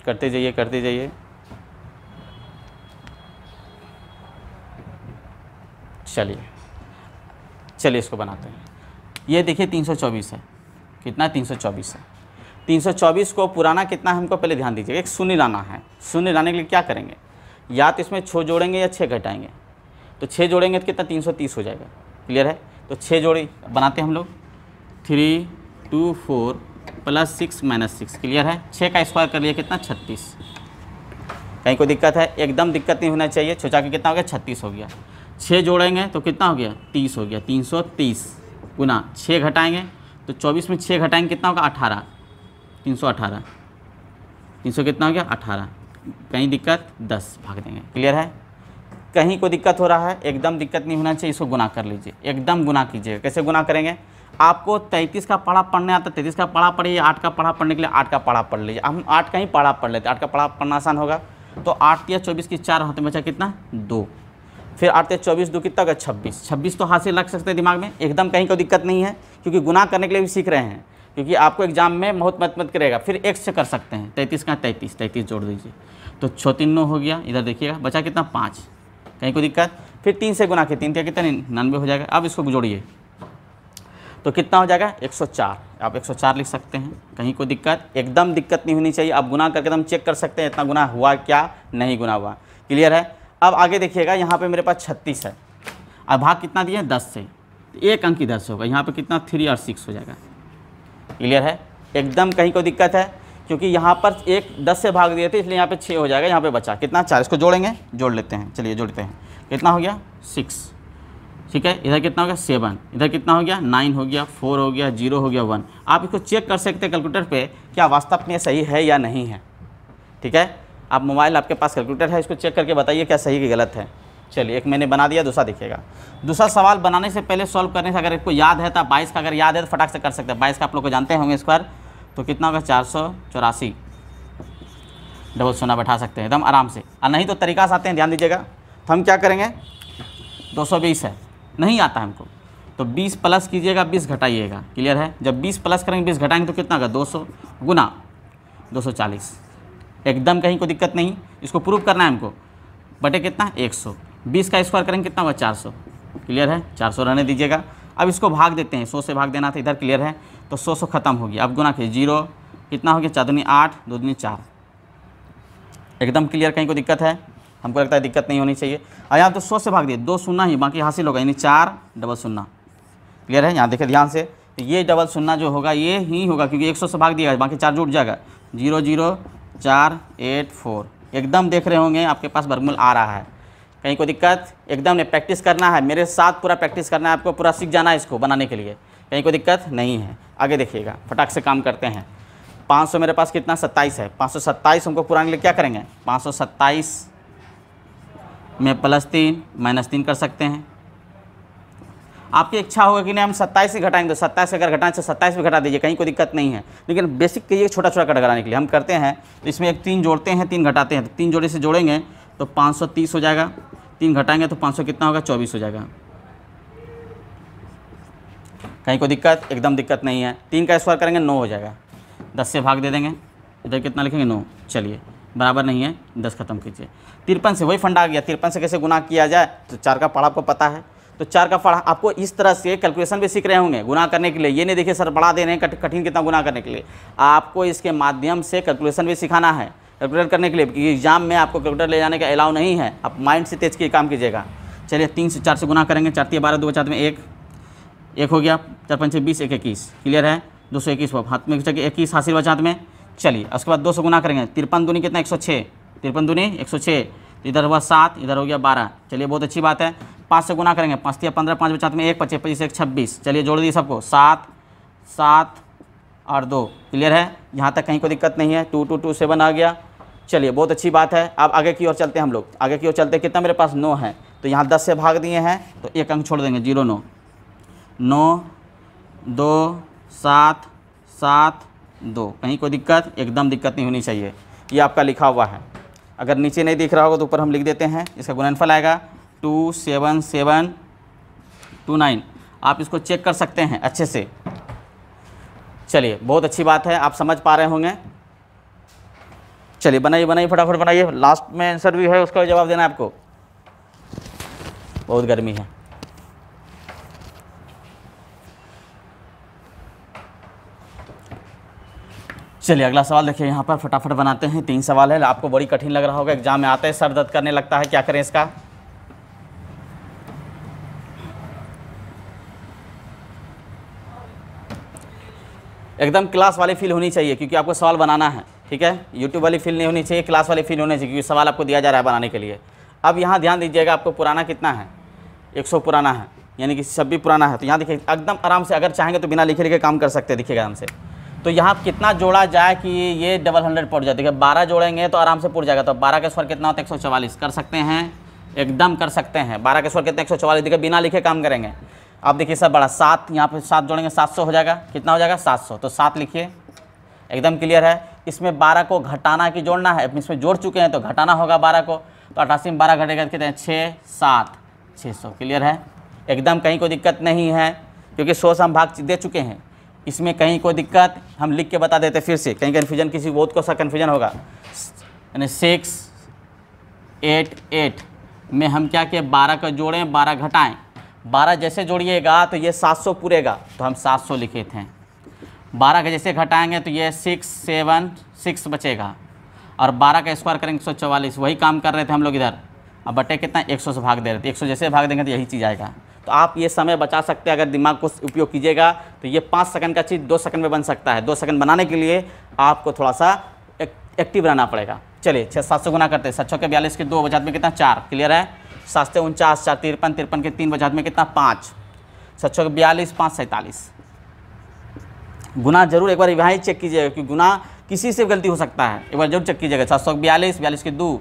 करते जाइए, करते जाइए। चलिए चलिए इसको बनाते हैं। ये देखिए 324 है, कितना 324 है। 324 को पुराना कितना है हमको पहले ध्यान दीजिए। एक शून्य लाना है, शून्य लाने के लिए क्या करेंगे, या तो इसमें 6 जोड़ेंगे या 6 घटाएंगे। तो 6 जोड़ेंगे तो कितना 330 हो जाएगा। क्लियर है? तो 6 जोड़ी बनाते हैं हम लोग, 3 2 4 + 6 - 6। क्लियर है? 6 का स्क्वायर कर लिया, कितना 36। कहीं कोई दिक्कत है? एकदम दिक्कत नहीं होना चाहिए। सोचा कि कितना हो गया, 36 हो गया। 6 जोड़ेंगे तो कितना हो गया, 30 हो गया। 330 गुना 6 घटाएंगे तो 24 में 6 घटाएंगे कितना होगा, 18। 318, 300 कितना हो गया, 18। कहीं दिक्कत, 10 भाग देंगे। क्लियर है? कहीं कोई दिक्कत हो रहा है? एकदम दिक्कत नहीं होना चाहिए। इसको गुना कर लीजिए, एकदम गुना कीजिए। कैसे गुना करेंगे? आपको 33 का पढ़ा पढ़ने आता, 33 का पढ़ा पढ़िए। 8 का पढ़ा पढ़ने के लिए 8 का पढ़ा पढ़ लीजिए। हम 8 का ही पढ़ा पढ़ लेते, 8 का पढ़ा पढ़ना आसान होगा। तो 8 या 24 की 4 हाथ में बचा कितना, 2। फिर 8 या 24 2 कितना होगा, 26। 26 तो हासिल रख सकते हैं दिमाग में, एकदम कहीं कोई दिक्कत नहीं है, क्योंकि गुना करने के लिए भी सीख रहे हैं। क्योंकि आपको एग्जाम में बहुत मत करेगा। फिर x से कर सकते हैं, 33 का 33 जोड़ दीजिए तो 6 3 9 हो गया। इधर देखिएगा बचा कितना, 5। कहीं कोई दिक्कत? फिर 3 से गुना के 3 कितना, 99 हो जाएगा। अब इसको जोड़िए तो कितना हो जाएगा, 104। आप 104 लिख सकते हैं, कहीं कोई दिक्कत? एकदम दिक्कत नहीं होनी चाहिए। आप गुना करके एकदम चेक कर सकते हैं इतना गुना हुआ क्या, नहीं गुना हुआ। क्लियर है? अब आगे देखिएगा, यहाँ पे मेरे पास 36 है। अब भाग कितना दिया, 10 से। एक अंक इधर से होगा, यहाँ पे कितना, 3 और 6 हो जाएगा। क्लियर है? एकदम कहीं कोई दिक्कत है? क्योंकि यहाँ पर 10 से भाग दिए थे, इसलिए यहाँ पे 6 हो जाएगा। यहाँ पे बचा कितना, 4। इसको जोड़ेंगे, जोड़ लेते हैं। चलिए जोड़ते हैं, कितना हो गया, 6। ठीक है, इधर कितना हो गया, 7। इधर कितना हो गया, 9 हो गया, 4 हो गया, 0 हो गया, 1। आप इसको चेक कर सकते हैं कैलकुलेटर पे, क्या वास्तव में सही है या नहीं है। ठीक है? आप मोबाइल, आपके पास कैलकुलेटर है, इसको चेक करके बताइए क्या सही कि गलत है। चलिए एक मैंने बना दिया, दूसरा देखिएगा। दूसरा सवाल बनाने से पहले, सॉल्व करने से, अगर आपको याद है तो 22 का अगर याद है तो फटाक से कर सकते हैं। 22 का आप लोग को जानते होंगे स्क्वायर, तो कितना होगा, 484। डबल सोना बैठा सकते हैं एकदम आराम से। और नहीं तो तरीका से आते हैं, ध्यान दीजिएगा। तो हम क्या करेंगे, 220 है, नहीं आता है हमको तो 20 प्लस कीजिएगा, 20 घटाइएगा। क्लियर है? जब 20 प्लस करेंगे 20 घटाएंगे तो कितना होगा? 200 गुना 240। एकदम कहीं कोई दिक्कत नहीं। इसको प्रूव करना है हमको। बटे कितना? 100। 20 का स्क्वायर करेंगे कितना हुआ? 400। क्लियर है? 400 रहने दीजिएगा। अब इसको भाग देते हैं, 100 से भाग देना था इधर। क्लियर है? तो 100 ख़त्म हो गया। अब गुना के 0 कितना हो गया? 4 दूनी 8, 2 दूनी 4। एकदम क्लियर, कहीं कोई दिक्कत है? हमको लगता है दिक्कत नहीं होनी चाहिए। और यहाँ तो 100 से भाग दिए, 2 शून्य ही बाकी हासिल होगा, यानी 4 डबल शून्य। क्लियर है? यहाँ देखिए ध्यान से, ये डबल शून्य जो होगा ये ही होगा, क्योंकि 100 से भाग दिया, बाकी 4 जुड़ जाएगा। 0 0 4 8 4। एकदम देख रहे होंगे आपके पास वर्गमूल आ रहा है। कहीं कोई दिक्कत? एकदम ने प्रैक्टिस करना है, मेरे साथ पूरा प्रैक्टिस करना है आपको, पूरा सीख जाना है इसको बनाने के लिए। कहीं कोई दिक्कत नहीं है। आगे देखिएगा, फटाक से काम करते हैं। 500 मेरे पास कितना? 27 है। 527 हमको पुराने लिए क्या करेंगे? 527 में +3 -3 कर सकते हैं। आपकी इच्छा होगा कि नहीं हम 27 से घटाएंगे, तो 27 अगर घटाएं तो 27 भी घटा दीजिए, कहीं कोई दिक्कत नहीं है। लेकिन बेसिक कहिए छोटा छोटा कट कराने के लिए हम करते हैं, तो इसमें एक 3 जोड़ते हैं, 3 घटाते हैं। तो 3 जोड़े से जोड़ेंगे तो 530 हो जाएगा। 3 घटाएंगे तो 500 कितना होगा? 24 हो जाएगा। कहीं कोई दिक्कत? एकदम दिक्कत नहीं है। 3 का स्क्वायर करेंगे 9 हो जाएगा। 10 से भाग दे देंगे, इधर कितना लिखेंगे? 9। चलिए बराबर नहीं है, 10 खत्म कीजिए। 53 से वही फंडा आ गया। 53 से कैसे गुना किया जाए? तो 4 का पढ़ा आपको पता है, तो 4 का पढ़ा आपको इस तरह से कैलकुलेशन भी सीख रहे होंगे गुना करने के लिए। ये नहीं देखिए सर बढ़ा दे रहे हैं कठिन कितना गुना करने के लिए, आपको इसके माध्यम से कैलकुलेशन भी सिखाना है, कैलकुलेट करने के लिए। क्योंकि एग्जाम में आपको कैलकुलेटर ले जाने का अलाउ नहीं है, आप माइंड से तेज के काम कीजिएगा। चलिए 3 से 4 से गुना करेंगे, 4 3 12, 2 बचा में 1 हो गया, 4 5 20, 1 21। क्लियर है? 221 हाथ में 21 हासिल बचा में। चलिए उसके बाद 2 से गुना करेंगे, 53 दूनी कितना? 106। 53 दूनी 106, इधर हुआ 7, इधर हो गया 12। चलिए बहुत अच्छी बात है। 5 से गुना करेंगे, 5 3 15, 5 बचा में 1 25 25 1 26। चलिए जोड़ दिए सबको, 7 7 और 2। क्लियर है? यहाँ तक कहीं कोई दिक्कत नहीं है। 2 2 2 7 आ गया। चलिए बहुत अच्छी बात है। अब आगे की ओर चलते हैं हम लोग। आगे की ओर चलते कितना मेरे पास? 9 है। तो यहाँ 10 से भाग दिए हैं तो 1 अंक छोड़ देंगे, 0 9 9 2 7 7 2। कहीं कोई दिक्कत? एकदम दिक्कत नहीं होनी चाहिए। ये आपका लिखा हुआ है, अगर नीचे नहीं दिख रहा होगा तो ऊपर हम लिख देते हैं। इसका गुणनफल आएगा 27729। आप इसको चेक कर सकते हैं अच्छे से। चलिए बहुत अच्छी बात है, आप समझ पा रहे होंगे। चलिए बनाइए बनाइए, फटाफट बनाइए। लास्ट में आंसर भी है, उसका जवाब देना है आपको। बहुत गर्मी है। चलिए अगला सवाल देखिए, यहाँ पर फटाफट बनाते हैं। 3 सवाल है, आपको बड़ी कठिन लग रहा होगा, एग्जाम में आते हैं सर दर्द करने लगता है, क्या करें इसका। एकदम क्लास वाली फील होनी चाहिए, क्योंकि आपको सवाल बनाना है। ठीक है? यूट्यूब वाली फील नहीं होनी चाहिए, क्लास वाली फील होनी चाहिए, क्योंकि सवाल आपको दिया जा रहा है बनाने के लिए। अब यहाँ ध्यान दीजिएगा, आपको पुराना कितना है? 100 पुराना है, यानी कि 26 पुराना है। तो यहाँ देखिए एकदम आराम से, अगर चाहेंगे तो बिना लिखे लिखे काम कर सकते हैं। देखिएगा आराम से, तो यहाँ कितना जोड़ा जाए कि ये डबल 100 पड़ जाए। देखिए 12 जोड़ेंगे तो आराम से पुर जाएगा। तो 12 का स्क्वायर कितना होता है? 144। कर सकते हैं, एकदम कर सकते हैं। 12 का स्क्वायर कितना? 144। देखिए बिना लिखे काम करेंगे। अब देखिए सब बड़ा 7, यहाँ पे 7 जोड़ेंगे 700 हो जाएगा। कितना हो जाएगा? 700। तो 7 लिखिए, एकदम क्लियर है। इसमें 12 को घटाना कि जोड़ना है? इसमें जोड़ चुके हैं तो घटाना होगा 12 को। तो 88 में 12 घटेगा कितने? 6 7 600। क्लियर है? एकदम कहीं कोई दिक्कत नहीं है, क्योंकि 100 से हम भाग दे चुके हैं। इसमें कहीं कोई दिक्कत हम लिख के बता देते फिर से, कहीं कन्फ्यूजन किसी बहुत को सा कन्फ्यूजन होगा। यानी 6 8 8 में हम क्या किए? 12 का जोड़ें, 12 घटाएं। 12 जैसे जोड़िएगा तो ये 700 पूरेगा, तो हम 700 लिखे थे। 12 का जैसे घटाएंगे तो ये 6 7 6 बचेगा, और 12 का स्क्वायर करेंगे 144। वही काम कर रहे थे हम लोग इधर। अब बटे कितना? 100 से भाग दे रहे थे। 100 जैसे भाग देंगे तो यही चीज़ आएगा। तो आप ये समय बचा सकते हैं, अगर दिमाग को उपयोग कीजिएगा तो ये 5 सेकंड का चीज़ 2 सेकंड में बन सकता है। 2 सेकंड बनाने के लिए आपको थोड़ा सा एक्टिव रहना पड़ेगा। चलिए 6 7 से गुना करते हैं। 7 6 के 42 के 2 बजात में कितना? 4। क्लियर है? 7 से 49 4 53 53 के 3 बजात में कितना? 5। 7 6 के 42 5 47। गुना जरूर एक बार यहाँ चेक कीजिएगा, क्योंकि गुना किसी से गलती हो सकता है, एक बार जरूर चेक कीजिएगा। 742 42 के 2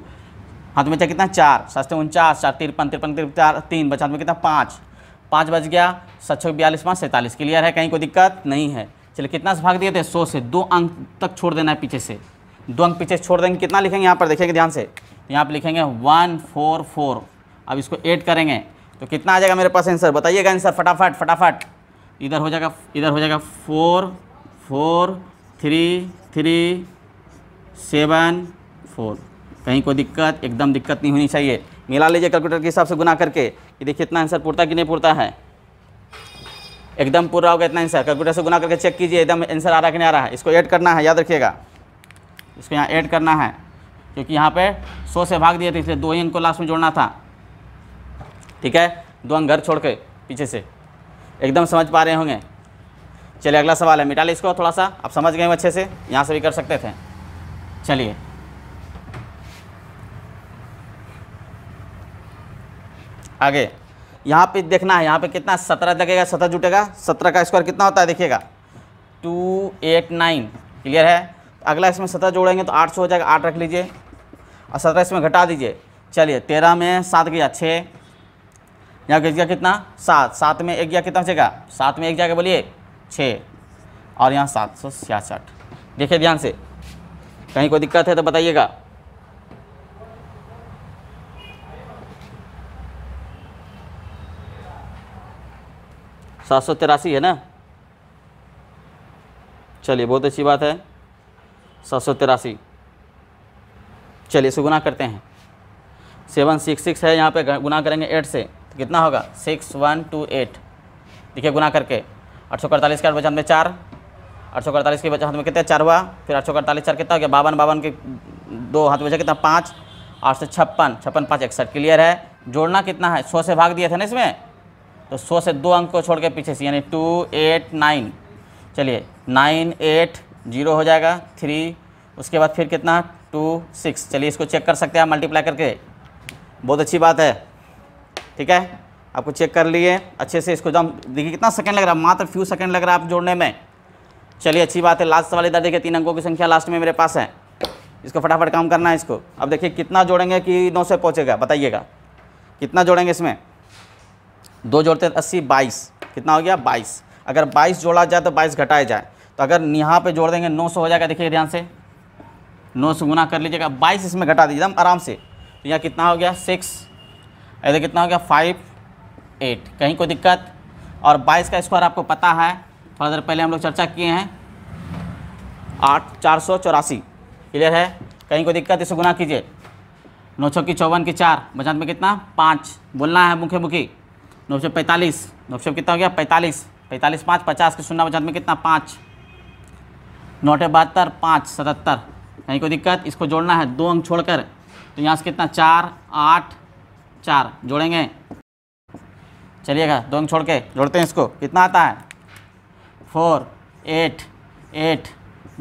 हाथ में कितना? 4। 7 से 49 4 53 53 3 बचात में कितना? 5 5 बच गया। 7 6 42 5 47। क्लियर है? कहीं कोई दिक्कत नहीं है। चलिए कितना से भाग दिए थे? 100 से। 2 अंक तक छोड़ देना है पीछे से, 2 अंक पीछे छोड़ देंगे। कितना लिखेंगे यहाँ पर? देखेंगे ध्यान से, यहाँ पर लिखेंगे 144। अब इसको ऐड करेंगे तो कितना आ जाएगा मेरे पास आंसर, बताइएगा आंसर फटाफट फटाफट। इधर हो जाएगा 4 4 3 3 7 4। कहीं कोई दिक्कत, एकदम दिक्कत नहीं होनी चाहिए। मिला लीजिए कैलकुलेटर के हिसाब से गुना करके कि देखिए इतना आंसर पूरता कि नहीं पूरता है। एकदम पूरा होगा इतना आंसर, कैलकुलेटर से गुना करके चेक कीजिए एकदम आंसर आ रहा कि नहीं आ रहा है। इसको ऐड करना है, याद रखिएगा, इसको यहाँ ऐड करना है, क्योंकि यहाँ पे 100 से भाग दिए थे इसलिए 2 ही अंक को लास्ट में जोड़ना था। ठीक है, 2 अंक घर छोड़ के पीछे से, एकदम समझ पा रहे होंगे। चलिए अगला सवाल है, मिटा ले इसको थोड़ा सा, आप समझ गए अच्छे से, यहाँ से भी कर सकते थे। चलिए आगे, यहाँ पे देखना है, यहाँ पे कितना 17 लगेगा, 17 जुटेगा। 17 का स्क्वायर कितना होता है देखिएगा 289। क्लियर है। अगला इसमें 17 जोड़ेंगे तो 800 हो जाएगा, 8 रख लीजिए और 17 इसमें घटा दीजिए। चलिए 13 में 7 गया 6, यहाँ गया कितना 7, 7 में 1 गया कितना बचेगा, 7 में 1 जाके बोलिए 6 और यहाँ 766। देखिए ध्यान से, कहीं कोई दिक्कत है तो बताइएगा। $783 है ना। चलिए बहुत अच्छी बात है, 783। चलिए इसे गुना करते हैं। 766 है, यहाँ पे गुना करेंगे 8 से तो कितना होगा 6128। देखिए गुना करके 848 के बचा में 4, 848 के बचा हाथ में कितने 4 हुआ, फिर 848 4 कितना हो गया 52, 52 के 2 हाथ में बचा कितना 5, 856, 56 5 61। क्लियर है। जोड़ना कितना है, 100 से भाग दिया था ना इसमें, तो 100 से 2 अंक को छोड़ के पीछे से, यानी 289। चलिए 980 हो जाएगा 3, उसके बाद फिर कितना 26। चलिए इसको चेक कर सकते हैं आप मल्टीप्लाई करके, बहुत अच्छी बात है। ठीक है, आपको चेक कर लिए अच्छे से। इसको जब देखिए कितना सेकंड लग रहा है, मात्र फ्यू सेकंड लग रहा है आप जोड़ने में। चलिए अच्छी बात है। लास्ट सवाल इधर देखिए, 3 अंकों की संख्या लास्ट में मेरे पास है, इसको फटाफट काम करना है इसको। अब देखिए कितना जोड़ेंगे कि 9 से पहुँचेगा, बताइएगा कितना जोड़ेंगे इसमें। 2 जोड़ते 80 22, कितना हो गया 22। अगर 22 जोड़ा जाए तो 22 घटाया जाए, तो अगर यहाँ पे जोड़ देंगे 900 हो जाएगा। देखिए ध्यान से, 9 से गुना कर लीजिएगा, 22 इसमें घटा दीजिए एकदम आराम से। तो यहाँ कितना हो गया 6, ऐसे कितना हो गया 5 8। कहीं कोई दिक्कत। और 22 का स्क्वायर आपको पता है, थोड़ा देर पहले हम लोग चर्चा किए हैं, 484। क्लियर है। कहीं कोई दिक्कत, इसे गुना कीजिए। 9 चौकी 54 की 4, बचात में कितना 5, बोलना है मुखे मुखी। 9 से 45, 9 से कितना हो गया 45, 45 5 50 के 0 बचात में कितना 5, 9 72 5 77। कहीं कोई दिक्कत, इसको जोड़ना है 2 अंक छोड़कर, तो यहाँ से कितना 4 8 4 जोड़ेंगे। चलिएगा 2 अंक छोड़ के जोड़ते हैं इसको, कितना आता है 4 8 8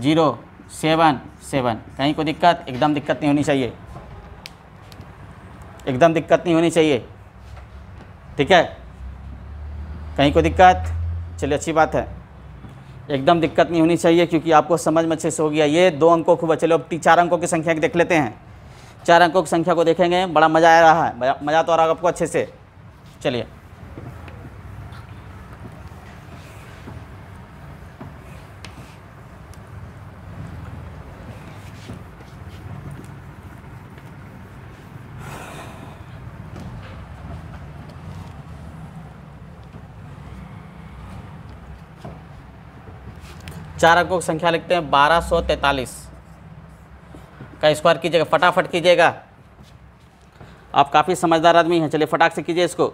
0 7 7। कहीं कोई दिक्कत, एकदम दिक्कत नहीं होनी चाहिए, एकदम दिक्कत नहीं होनी चाहिए। ठीक है, कहीं कोई दिक्कत। चलिए अच्छी बात है, एकदम दिक्कत नहीं होनी चाहिए, क्योंकि आपको समझ में अच्छे से हो गया। ये 2 अंकों को, चलो अब 4 अंकों की संख्या देख लेते हैं। 4 अंकों की संख्या को देखेंगे, बड़ा मज़ा आ रहा है, मज़ा तो आ रहा है आपको अच्छे से। चलिए चार अंकों की संख्या लिखते हैं 1243 का स्क्वायर कीजिएगा, फटाफट कीजिएगा। आप काफ़ी समझदार आदमी हैं, चलिए फटाक से कीजिए इसको।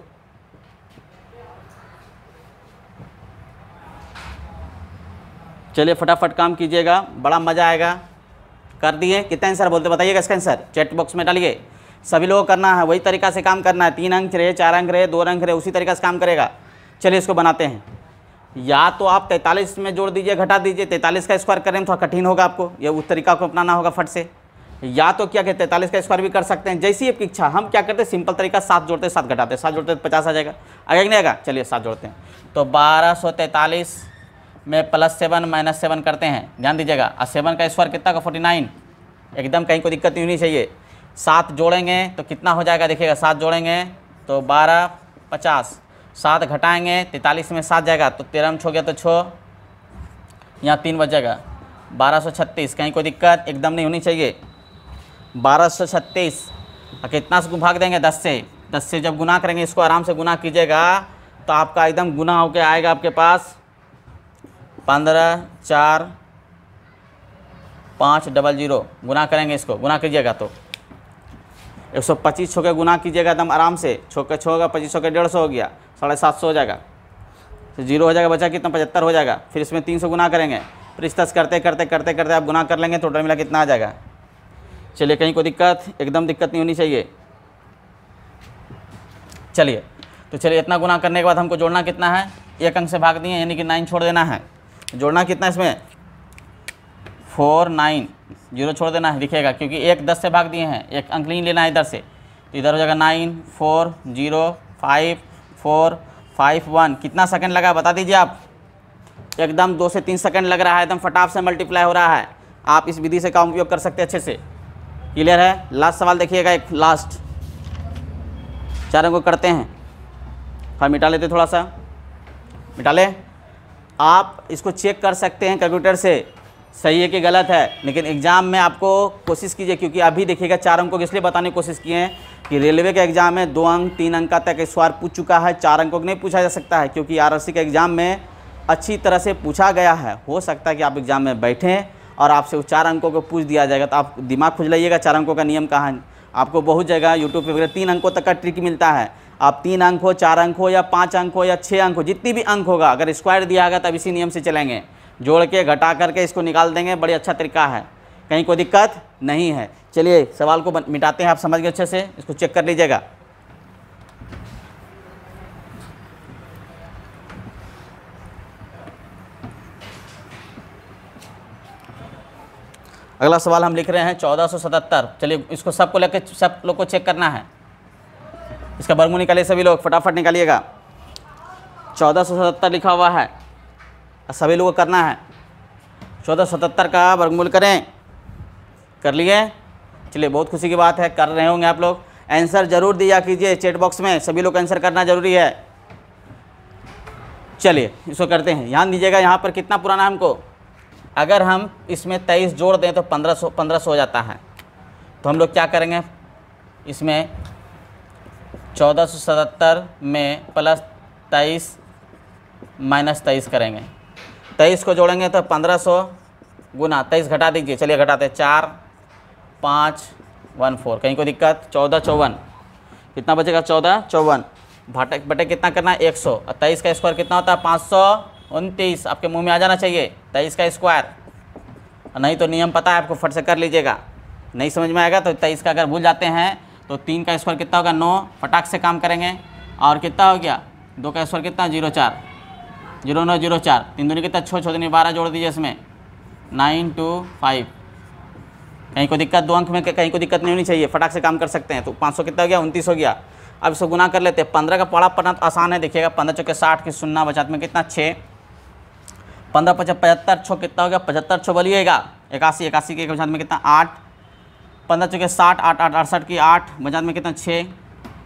चलिए फटाफट काम कीजिएगा, बड़ा मज़ा आएगा। कर दिए, कितना आंसर बोलते बताइएगा इसका आंसर चैट बॉक्स में डालिए। सभी लोगों को करना है, वही तरीका से काम करना है। 3 अंक रहे, 4 अंक रहे, 2 अंक रहे, उसी तरीका से काम करेगा। चलिए इसको बनाते हैं। या तो आप 43 में जोड़ दीजिए, घटा दीजिए। 43 का स्क्वायर करने में थोड़ा कठिन होगा आपको, ये उस तरीका को अपनाना होगा फट से। या तो क्या कहते हैं 43 का स्क्वायर भी कर सकते हैं, जैसी आपकी इच्छा। हम क्या करते हैं सिंपल तरीका, 7 जोड़ते 7 घटाते, 7 जोड़ते 50 आ जाएगा। आगे नहीं आएगा। चलिए 7 जोड़ते हैं, तो 1243 में +7 -7 करते हैं, ध्यान दीजिएगा। और 7 का स्क्वायर कितना का 49। एकदम कहीं कोई दिक्कत नहीं होनी चाहिए। 7 जोड़ेंगे तो कितना हो जाएगा देखिएगा, 7 जोड़ेंगे तो 12 50, 7 घटाएंगे 43 में 7 जाएगा, तो 13 में 6 गया तो 6, यहाँ 3 बच जाएगा 1236। कहीं कोई दिक्कत एकदम नहीं होनी चाहिए। 1236 कितना से भाग देंगे 10 से, 10 से जब गुना करेंगे, इसको आराम से गुना कीजिएगा तो आपका एकदम गुना होके आएगा आपके पास 15 4 5 00। गुना करेंगे, इसको गुना कीजिएगा तो 125 छो के गुना कीजिएगा एकदम आराम से। छो के 6 होगा, 25 छो के 150 हो गया, 750 हो जाएगा। तो 0 हो जाएगा, बचा कितना 75 हो जाएगा। फिर इसमें 300 गुना करेंगे, फिर इस तरह करते करते करते करते आप गुना कर लेंगे, टोटल मिला कितना आ जाएगा। चलिए, कहीं कोई दिक्कत, एकदम दिक्कत नहीं होनी चाहिए। चलिए, तो चलिए इतना गुना करने के बाद हमको जोड़ना कितना है, एक अंक से भाग दिए यानी कि 9 छोड़ देना है। जोड़ना कितना है इसमें 4 9, 0 छोड़ देना है दिखेगा, क्योंकि एक 10 से भाग दिए हैं, एक अंक नहीं लेना है इधर से। तो इधर हो जाएगा 9 4 0 5 4 5 1। कितना सेकंड लगा बता दीजिए आप। एकदम 2 से 3 सेकंड लग रहा है, एकदम फटाफ से मल्टीप्लाई हो रहा है। आप इस विधि से काम उपयोग कर सकते हैं अच्छे से। क्लियर है। लास्ट सवाल देखिएगा, एक लास्ट 4 अंकों करते हैं। हाँ, मिटा लेते, थोड़ा सा मिटा ले। आप इसको चेक कर सकते हैं कैलकुलेटर से, सही है कि गलत है, लेकिन एग्ज़ाम में आपको कोशिश कीजिए, क्योंकि अभी देखिएगा 4 अंकों को इसलिए बताने की कोशिश किए हैं कि रेलवे के एग्ज़ाम में 2 अंक 3 अंक का तक सवाल पूछ चुका है, 4 अंकों को नहीं पूछा जा सकता है, क्योंकि आरआरसी के एग्ज़ाम में अच्छी तरह से पूछा गया है। हो सकता है कि आप एग्ज़ाम में बैठें और आपसे वो 4 अंकों को पूछ दिया जाएगा, तो आप दिमाग खुजलाइएगा 4 अंकों का नियम कहाँ है। आपको बहुत जगह यूट्यूब पे वगैरह 3 अंकों तक का ट्रिक मिलता है। आप 3 अंक हो, 4 अंक हो, या 5 अंक हो, या 6 अंक हो, जितनी भी अंक होगा, अगर स्क्वायर दिया होगा तब इसी नियम से चलेंगे, जोड़ के घटा करके इसको निकाल देंगे। बड़ी अच्छा तरीका है, कहीं कोई दिक्कत नहीं है। चलिए सवाल को मिटाते हैं, आप समझ गए अच्छे से, इसको चेक कर लीजिएगा। अगला सवाल हम लिख रहे हैं 1477। चलिए इसको सबको लेकर सब लोग को चेक करना है। इसका वर्गमूल निकालिए सभी लोग, फटाफट निकालिएगा। 1477 लिखा हुआ है, सभी लोगों को करना है। 1477 का वर्गमूल करें। कर लिए? चलिए, बहुत खुशी की बात है, कर रहे होंगे आप लोग। आंसर जरूर दिया कीजिए चैट बॉक्स में, सभी लोग आंसर करना जरूरी है। चलिए इसको करते हैं। ध्यान दीजिएगा, यहाँ पर कितना पुराना है हमको, अगर हम इसमें 23 जोड़ दें तो 1500 हो जाता है। तो हम लोग क्या करेंगे, इसमें 1477 में प्लस 23 माइनस 23 करेंगे। 23 को जोड़ेंगे तो 1500 गुना 23 घटा दीजिए। चलिए घटाते, 4 5 1 4। कहीं कोई दिक्कत। 14 54 कितना बचेगा, 14 54 बटे बटे कितना करना है 100। और 23 का स्क्वायर कितना होता है 529। आपके मुंह में आ जाना चाहिए 23 का स्क्वायर, नहीं तो नियम पता है आपको, फट से कर लीजिएगा। नहीं समझ में आएगा तो 23 का अगर भूल जाते हैं तो 3 का स्क्वायर कितना होगा 9, फटाक से काम करेंगे। और कितना हो गया 2 का स्क्वायर कितना 0 4 0 9 0 4, 3 दूनी कितना 6 6 12 जोड़ दीजिए इसमें 9 2 5। कहीं कोई दिक्कत, 2 अंक में कहीं कोई दिक्कत नहीं होनी चाहिए, फटाक से काम कर सकते हैं। तो 500 कितना हो गया 29 हो गया। अब इसको गुना कर लेते हैं। 15 का पढ़ा पढ़ना तो आसान है, देखिएगा 15 चौके 60 की शून्य बचात में कितना 6, 15 5 75 छो कितना हो गया 75 छो बोलिएगा 81, 81 के बचात में कितना 8, 15 चौके 60 8 8 68 की 8 बचात में कितना 6,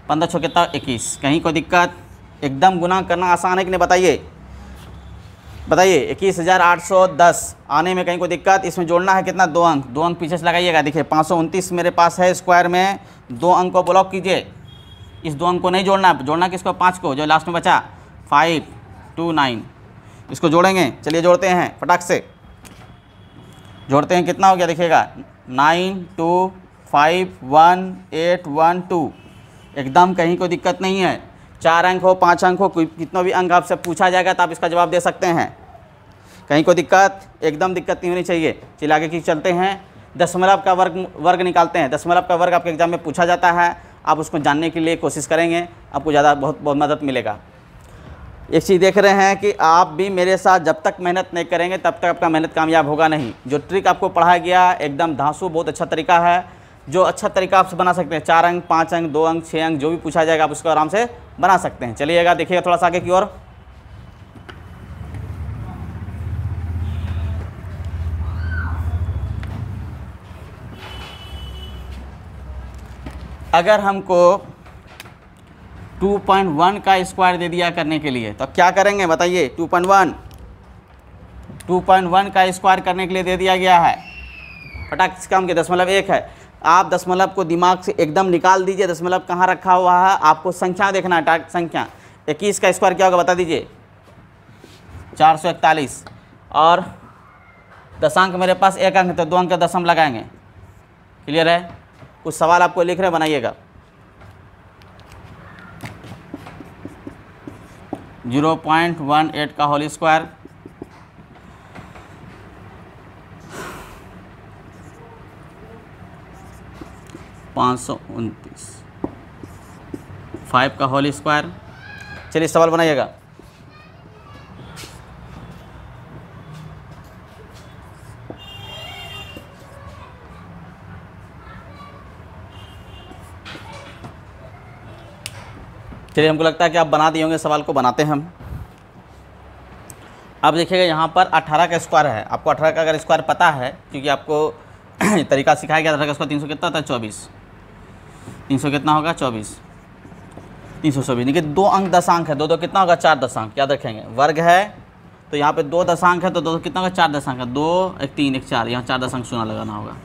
15 छो कितना 21। कहीं कोई दिक्कत, एकदम गुना करना आसान है कि नहीं बताइए, बताइए 21,810 आने में कहीं कोई दिक्कत। इसमें जोड़ना है कितना 2 अंक, 2 अंक पीछे से लगाइएगा। देखिए 529 मेरे पास है, स्क्वायर में 2 अंक को ब्लॉक कीजिए। इस 2 अंक को नहीं जोड़ना, जोड़ना किसको 5 को, जो लास्ट में बचा 5 2 9। इसको जोड़ेंगे। चलिए जोड़ते हैं, फटाक से जोड़ते हैं। कितना हो गया देखिएगा 9 2 5 1 8 1 2। एकदम कहीं कोई दिक्कत नहीं है। 4 अंक हो 5 अंक हो, कोई कितना भी अंक आपसे पूछा जाएगा तो आप इसका जवाब दे सकते हैं। कहीं कोई दिक्कत, एकदम दिक्कत नहीं होनी चाहिए। चलिए आगे की चलते हैं। दशमलव का वर्ग निकालते हैं। दशमलव का वर्ग आपके एग्जाम में पूछा जाता है, आप उसको जानने के लिए कोशिश करेंगे, आपको ज़्यादा बहुत मदद मिलेगा। एक चीज़ देख रहे हैं कि आप भी मेरे साथ जब तक मेहनत नहीं करेंगे तब तक आपका मेहनत कामयाब होगा नहीं। जो ट्रिक आपको पढ़ाया गया एकदम धांसू, बहुत अच्छा तरीका है, जो अच्छा तरीका आप बना सकते हैं। 4 अंक 5 अंक 2 अंक 6 अंक जो भी पूछा जाएगा आप उसको आराम से बना सकते हैं। चलिएगा देखिएगा थोड़ा सा आगे की ओर। अगर हमको 2.1 का स्क्वायर दे दिया करने के लिए तो क्या करेंगे बताइए। 2.1 का स्क्वायर करने के लिए दे दिया गया है, फटाक से काम के 0.1 है आप दशमलव को दिमाग से एकदम निकाल दीजिए। दशमलव कहाँ रखा हुआ है, आपको संख्या देखना है। संख्या 21 का स्क्वायर क्या होगा बता दीजिए, 441। और दशांक मेरे पास एक अंक है तो 2 अंक का दशम लगाएंगे। क्लियर है? कुछ सवाल आपको लिख रहे हैं, बनाइएगा। 0.18 का होल स्क्वायर, 529, 5 का होल स्क्वायर। चलिए सवाल बनाइएगा। चलिए, हमको लगता है कि आप बना दिए होंगे। सवाल को बनाते हैं हम। अब देखिएगा यहाँ पर 18 का स्क्वायर है। आपको 18 का अगर स्क्वायर पता है, क्योंकि आपको तरीका सिखाया गया। 18 का स्क्वायर 300 कितना होता है, 24। 300 कितना होगा, 24। 324। देखिए 2 अंक दशांक है, 2 कितना होगा, 4 दशांक। याद रखेंगे, वर्ग है तो यहाँ पे 2 दशांक है तो 2 कितना होगा, 4 दशांक है। 2 1 3 1 4, यहाँ 4 दशांक शून्य लगाना होगा।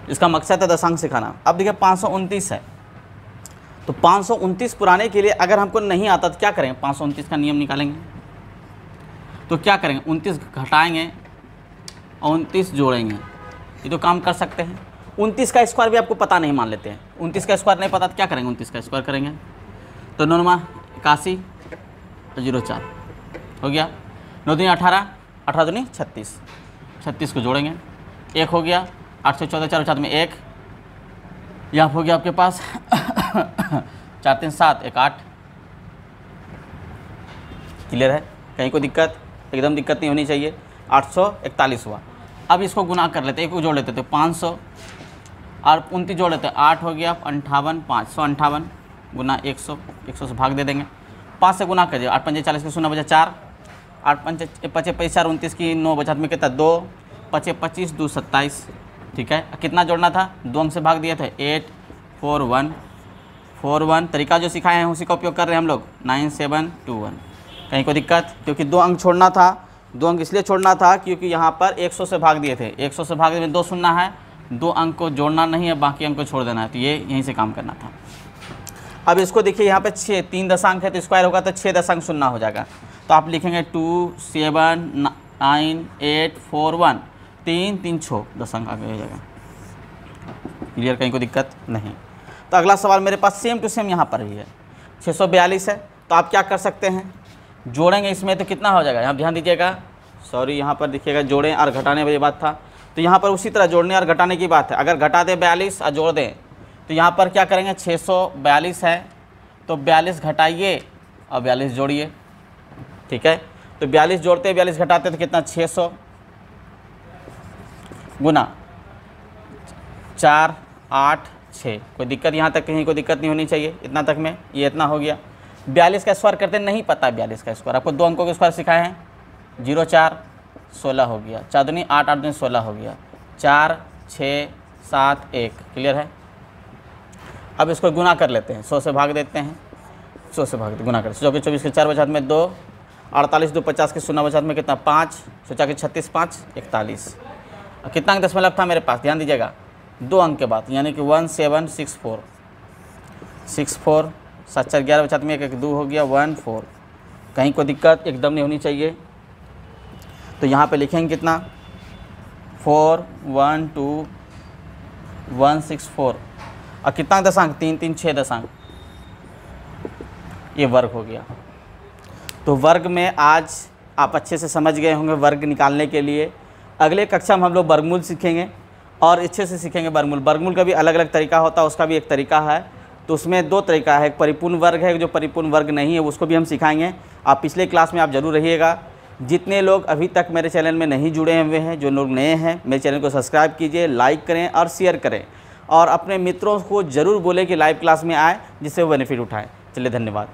इसका मकसद है दशांक सिखाना। अब देखिए 529 है, तो 529 पुराने के लिए अगर हमको नहीं आता तो क्या करेंगे, 529 का नियम निकालेंगे। तो क्या करेंगे, 29 घटाएंगे और 29 जोड़ेंगे। ये तो काम कर सकते हैं। 29 का स्क्वायर भी आपको पता नहीं मान लेते हैं। 29 का स्क्वायर नहीं पता तो क्या करेंगे, 29 का स्क्वायर करेंगे। तो 9 81 04 हो गया। 9 दूनी 18, 18 दूनी 36, 36 को जोड़ेंगे। 1 हो गया, 814, 4 4 में 1, यहाँ हो गया आपके पास 4 3 7 1 8। क्लियर है? कहीं कोई दिक्कत, एकदम दिक्कत नहीं होनी चाहिए। 841 हुआ। अब इसको गुना कर लेते, एक को जोड़ लेते तो 500 और 29 जोड़ लेते, 8 हो गया 58, 558 गुना 100, 100 से भाग दे देंगे। 5 से गुना कर दिया, 8 5 40 के 0 बचा 4, 8 5 25 4 29 की 9 बचा में कितना 2, 25 25 2 27। ठीक है, कितना जोड़ना था, 2 अंक से भाग दिया था। 8 4 1 4 1। तरीका जो सिखाए हैं उसी का उपयोग कर रहे हैं हम लोग। 9 7 2 1। कहीं कोई दिक्कत, क्योंकि 2 अंक छोड़ना था। 2 अंक इसलिए छोड़ना था क्योंकि यहाँ पर 100 से भाग दिए थे। 100 से भाग में 2 शून्य है, 2 अंक को जोड़ना नहीं है, बाकी अंक को छोड़ देना है। तो ये यहीं से काम करना था। अब इसको देखिए, यहाँ पे 6 3 दशांक है तो स्क्वायर होगा तो 6 दशांक शून्य हो जाएगा। तो आप लिखेंगे 2 7 9 8 4 1, 3 3 6 दशांक आगे हो जाएगा। क्लियर? कहीं कोई दिक्कत नहीं। तो अगला सवाल मेरे पास सेम टू सेम यहाँ पर ही है। 642 है, तो आप क्या कर सकते हैं, जोड़ेंगे इसमें तो कितना हो जाएगा। यहाँ ध्यान दीजिएगा, सॉरी यहाँ पर देखिएगा, जोड़ें और घटाने वाली बात था। तो यहाँ पर उसी तरह जोड़ने और घटाने की बात है। अगर घटा दें 42 और जोड़ दें तो यहाँ पर क्या करेंगे, 642 है तो 42 घटाइए और 42 जोड़िए। ठीक है, तो 42 जोड़ते 42 घटाते तो कितना, 600 गुना 4 8 6। कोई दिक्कत यहाँ तक, कहीं कोई दिक्कत नहीं होनी चाहिए। इतना तक में ये इतना हो गया। 42 का स्क्वायर करते नहीं पता, 42 का स्क्वायर आपको 2 अंकों के स्क्वायर सिखाए हैं। 0 4 16 हो गया, 4 दूनी 8 8 दूनी 16 हो गया, 4 6 7 1। क्लियर है? अब इसको गुना कर लेते हैं, 100 से भाग देते हैं। 100 से भाग गुना करते, 100 के 24 के 4 बचात में 2, 48 2 50 के 0 बचात में कितना 5, 100 के 36 5 41। और कितना अंक दशमलव था मेरे पास, ध्यान दीजिएगा, 2 अंक के बाद, यानी कि 1764 64 7 4 11 बचात में 1 1 2 हो गया 14। कहीं कोई दिक्कत एकदम नहीं होनी चाहिए। तो यहाँ पे लिखेंगे कितना, 4 1 2 164। और कितना दशांक, 3 3 6 दशांक। ये वर्ग हो गया। तो वर्ग में आज आप अच्छे से समझ गए होंगे वर्ग निकालने के लिए। अगले कक्षा में हम लोग वर्गमूल सीखेंगे और अच्छे से सीखेंगे वर्गमूल। वर्गमूल का भी अलग अलग तरीका होता है, उसका भी एक तरीका है। तो उसमें 2 तरीका है, एक परिपूर्ण वर्ग है, जो परिपूर्ण वर्ग नहीं है उसको भी हम सिखाएंगे। आप पिछले क्लास में आप जरूर रहिएगा। जितने लोग अभी तक मेरे चैनल में नहीं जुड़े हुए हैं, जो लोग नए हैं, मेरे चैनल को सब्सक्राइब कीजिए, लाइक करें और शेयर करें, और अपने मित्रों को ज़रूर बोलें कि लाइव क्लास में आए, जिससे वो बेनिफिट उठाएं। चलिए, धन्यवाद।